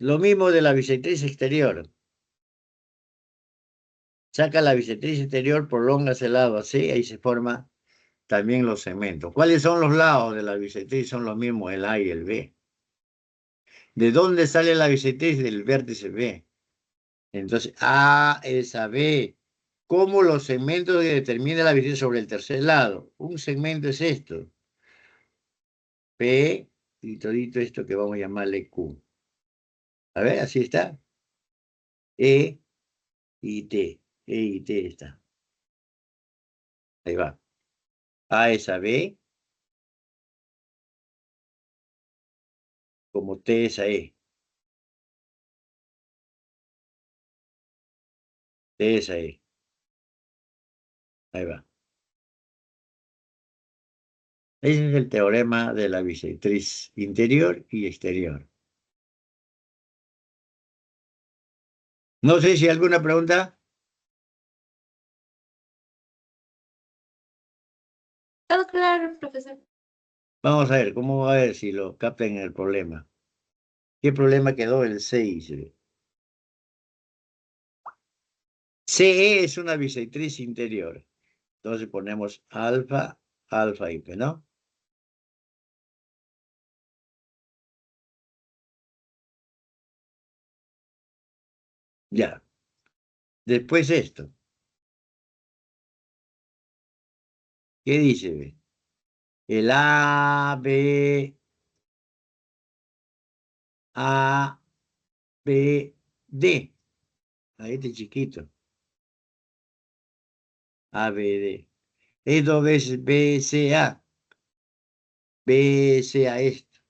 Lo mismo de la bisectriz exterior. Saca la bisectriz exterior, prolongas el lado así, ahí se forman también los segmentos. ¿Cuáles son los lados de la bisectriz? Son los mismos, el A y el B. ¿De dónde sale la bisectriz? Del vértice B. Entonces, A es a B. ¿Cómo los segmentos que determina la bisectriz sobre el tercer lado? Un segmento es esto. P y todito esto que vamos a llamarle Q. A ver, así está. E y T. E y T está. Ahí va. A es a B, como T es a E. T es a E. Ahí va. Ese es el teorema de la bisectriz interior y exterior. No sé si hay alguna pregunta. Todo claro, profesor. Vamos a ver, ¿cómo va a ver si lo captan el problema? ¿Qué problema quedó el 6? CE es una bisectriz interior. Entonces ponemos alfa, alfa y P, ¿no? Ya. Después esto. ¿Qué dice? Ve? El A, B, A, B, D. Ahí este chiquito. A, B, D. Es dos veces B, C, A. B, C, A esto.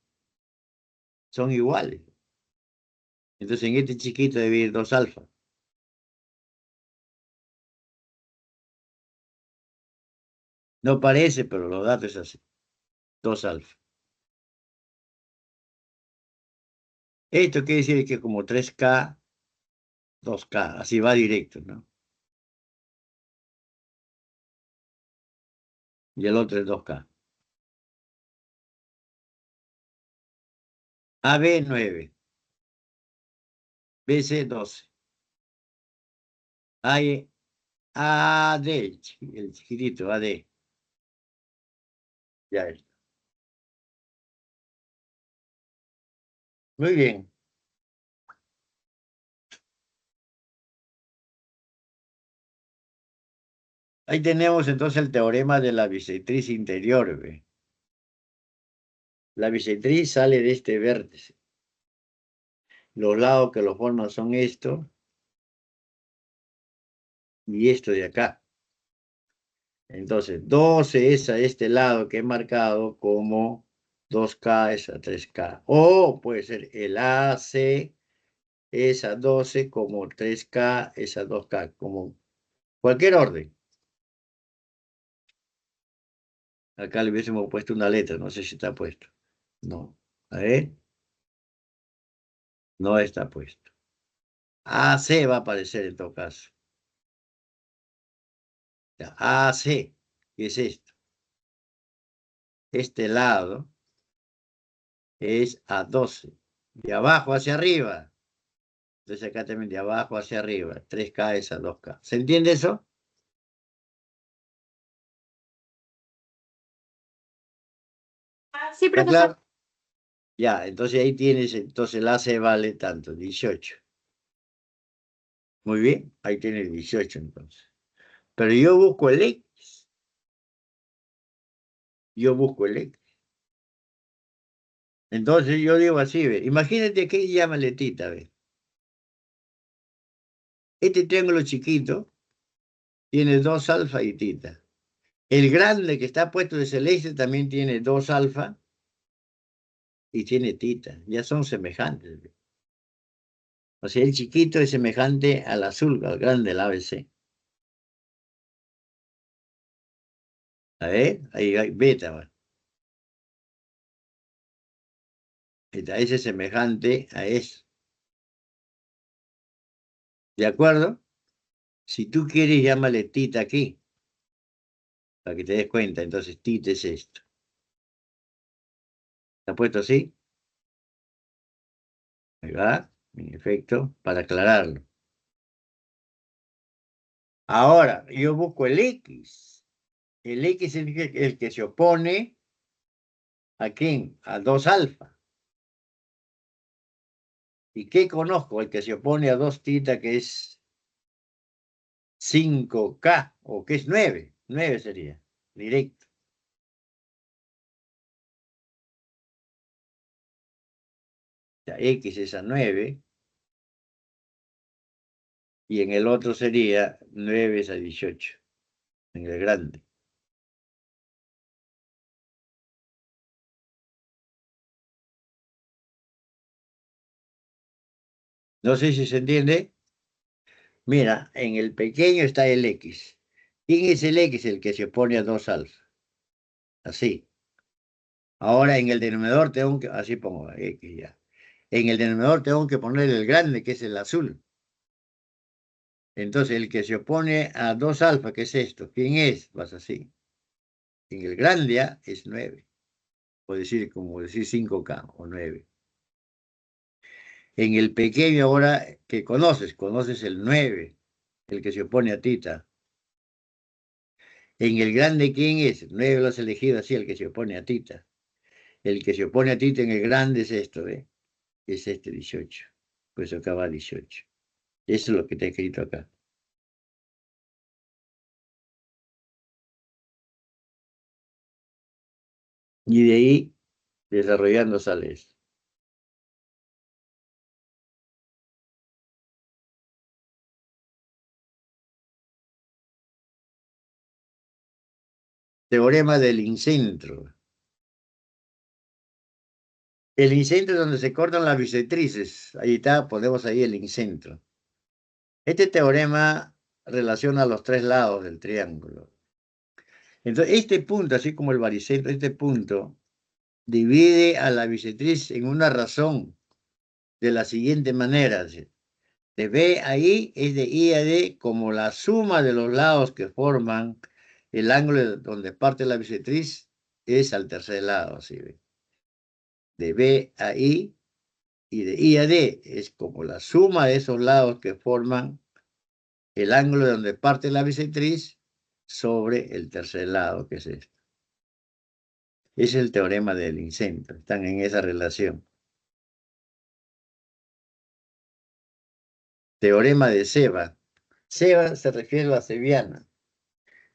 Son iguales. Entonces en este chiquito debe ir 2 alfa. No parece, pero los datos es así. 2 alfa. Esto quiere decir que como 3K, 2K, así va directo, ¿no? Y el otro es 2K. AB 9. BC 12. AD, el chiquitito, AD. Ya está. Muy bien. Ahí tenemos entonces el teorema de la bisectriz interior, ¿ve? La bisectriz sale de este vértice. Los lados que lo forman son esto y esto de acá. Entonces, 12 es a este lado que he marcado como 2K es a 3K. O puede ser el AC es a 12 como 3K es a 2K, como cualquier orden. Acá le hubiésemos puesto una letra, no sé si está puesto. No. A ver. No está puesto. AC va a aparecer en todo caso. Ya, AC, ¿qué es esto? Este lado es a 12. De abajo hacia arriba. Entonces acá también de abajo hacia arriba. 3K es a 2K. ¿Se entiende eso? Sí, ¿Está profesor. claro? Ya, entonces ahí tienes, entonces el AC vale tanto, 18. Muy bien, ahí tienes 18 entonces. Pero yo busco el X. Yo busco el X. Entonces yo digo así, ve. Imagínate que llama letita, ve. Este triángulo chiquito tiene 2 alfa y tita. El grande que está puesto de celeste también tiene 2 alfa y tiene tita. Ya son semejantes, ve. O sea, el chiquito es semejante al azul, al grande, el ABC. A ver, ahí hay beta, va. Ese es semejante a eso. ¿De acuerdo? Si tú quieres, llámale tita aquí, para que te des cuenta. Entonces, tita es esto. ¿Está puesto así? Ahí va, en efecto, para aclararlo. Ahora, yo busco el X. El X es el que se opone ¿a quién? A 2 alfa. ¿Y qué conozco? El que se opone a 2 tita, que es 5K, o que es 9. 9 sería, directo. O sea, X es a 9. Y en el otro sería 9 es a 18. En el grande. No sé si se entiende. Mira, en el pequeño está el X. ¿Quién es el X? El que se opone a 2 alfa. Así. Ahora en el denominador tengo que, así pongo X ya. En el denominador tengo que poner el grande, que es el azul. Entonces el que se opone a 2 alfa, que es esto, ¿quién es? Vas así. En el grande A es 9. O decir, como decir 5K o 9. En el pequeño ahora que conoces el 9, el que se opone a tita. En el grande, ¿quién es? El 9 lo has elegido así, el que se opone a tita. El que se opone a tita en el grande es esto, ¿eh? Es este 18. Pues acá va 18. Eso es lo que te he escrito acá. Y de ahí, desarrollando sale esto. Teorema del incentro. El incentro es donde se cortan las bisectrices. Ahí está, ponemos ahí el incentro. Este teorema relaciona los tres lados del triángulo. Entonces, este punto, así como el baricentro, este punto divide a la bisectriz en una razón de la siguiente manera. De B a I es de I a D como la suma de los lados que forman el ángulo donde parte la bisectriz es al tercer lado. ¿Sí? De B a I y de I a D es como la suma de esos lados que forman el ángulo de donde parte la bisectriz sobre el tercer lado, que es esto. Ese es el teorema del incentro. Están en esa relación. Teorema de Seba. Seba se refiere a la cebiana.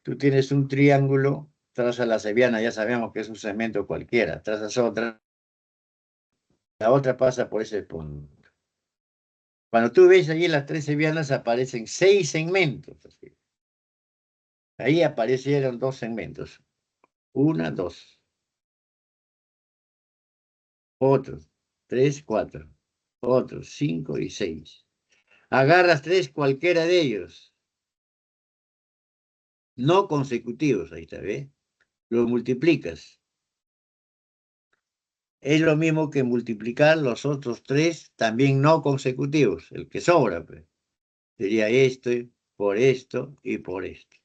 Tú tienes un triángulo, trazas la cebiana, ya sabemos que es un segmento cualquiera. Trazas otra, la otra pasa por ese punto. Cuando tú ves allí las tres cebianas, aparecen 6 segmentos. Así. Ahí aparecieron 2 segmentos. 1, 2. Otros, 3, 4. Otros, 5 y 6. Agarras 3 cualquiera de ellos. No consecutivos, ahí está, ¿ves? Lo multiplicas. Es lo mismo que multiplicar los otros 3 también no consecutivos, el que sobra, pues. Sería esto, por esto y por esto.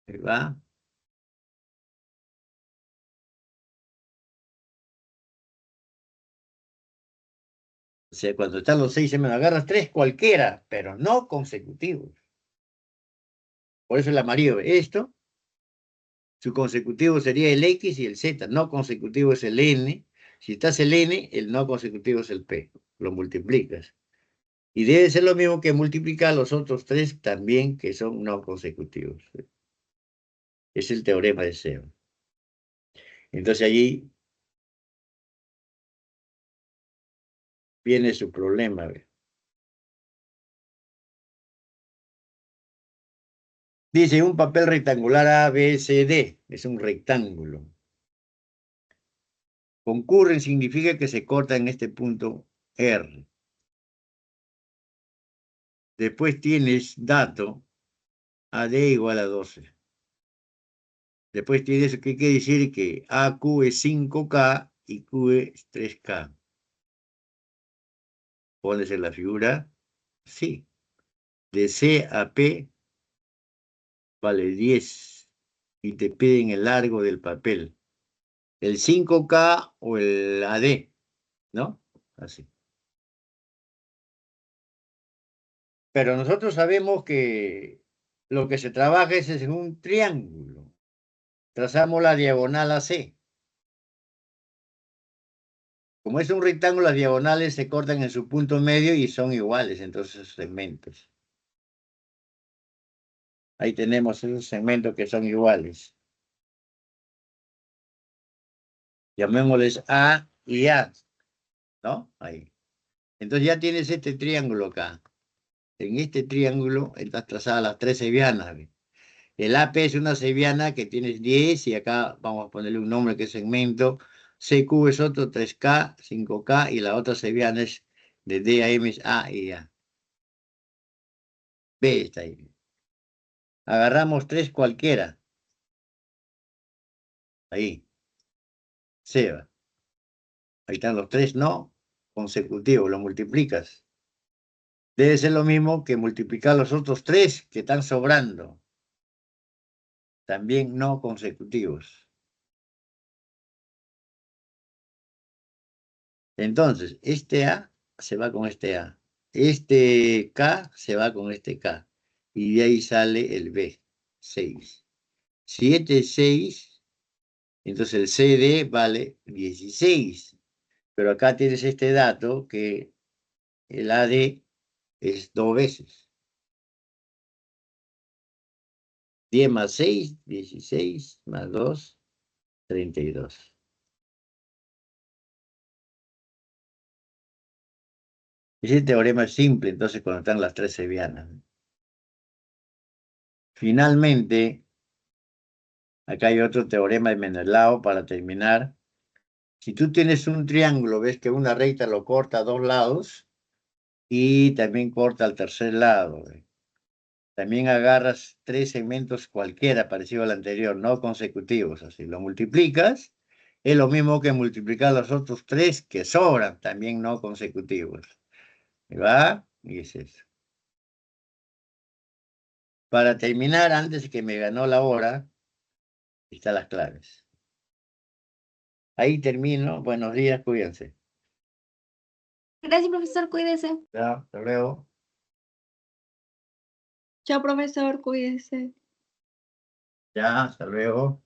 ¿Ahí va? O sea, cuando están los 6 segmentos, agarras 3 cualquiera, pero no consecutivos. Por eso el amarillo, esto, su consecutivo sería el X y el Z, no consecutivo es el N. Si estás el N, el no consecutivo es el P. Lo multiplicas. Y debe ser lo mismo que multiplicar los otros 3 también que son no consecutivos. Es el teorema de Seba. Entonces allí viene su problema. Dice un papel rectangular ABCD, es un rectángulo. Concurren significa que se corta en este punto R. Después tienes dato AD igual a 12. Después tienes que quiere decir que AQ es 5K y Q es 3K. Pones en la figura, sí. De C a P vale 10 y te piden el largo del papel. El 5K o el AD, ¿no? Así. Pero nosotros sabemos que lo que se trabaja es en un triángulo. Trazamos la diagonal AC. Como es un rectángulo, las diagonales se cortan en su punto medio y son iguales entonces esos segmentos. Ahí tenemos esos segmentos que son iguales. Llamémosles A y A, ¿no? Ahí. Entonces ya tienes este triángulo acá. En este triángulo estás trazadas las 3 sevianas. El AP es una seviana que tienes 10 y acá vamos a ponerle un nombre que es segmento. CQ es otro 3K, 5K y la otra seviana es de D a M es A y A. B está ahí. Agarramos 3 cualquiera. Ahí. Seba. Ahí están los 3 no consecutivos, lo multiplicas. Debe ser lo mismo que multiplicar los otros 3 que están sobrando. También no consecutivos. Entonces, este A se va con este A. Este K se va con este K. Y de ahí sale el B, 6. Si este es 6, entonces el CD vale 16. Pero acá tienes este dato que el AD es 2 veces. 10 más 6, 16, más 2, 32. Ese teorema es simple, entonces, cuando están las 3 sevianas. Finalmente, acá hay otro teorema de Menelao para terminar. Si tú tienes un triángulo, ves que una recta lo corta a 2 lados y también corta al tercer lado. También agarras 3 segmentos cualquiera parecido al anterior, no consecutivos. Así lo multiplicas, es lo mismo que multiplicar los otros 3 que sobran, también no consecutivos. ¿Va? Y es eso. Para terminar, antes de que me ganó la hora, están las claves. Ahí termino. Buenos días, cuídense. Gracias, profesor, cuídese. Ya, hasta luego. Chao, profesor, cuídese. Ya, hasta luego.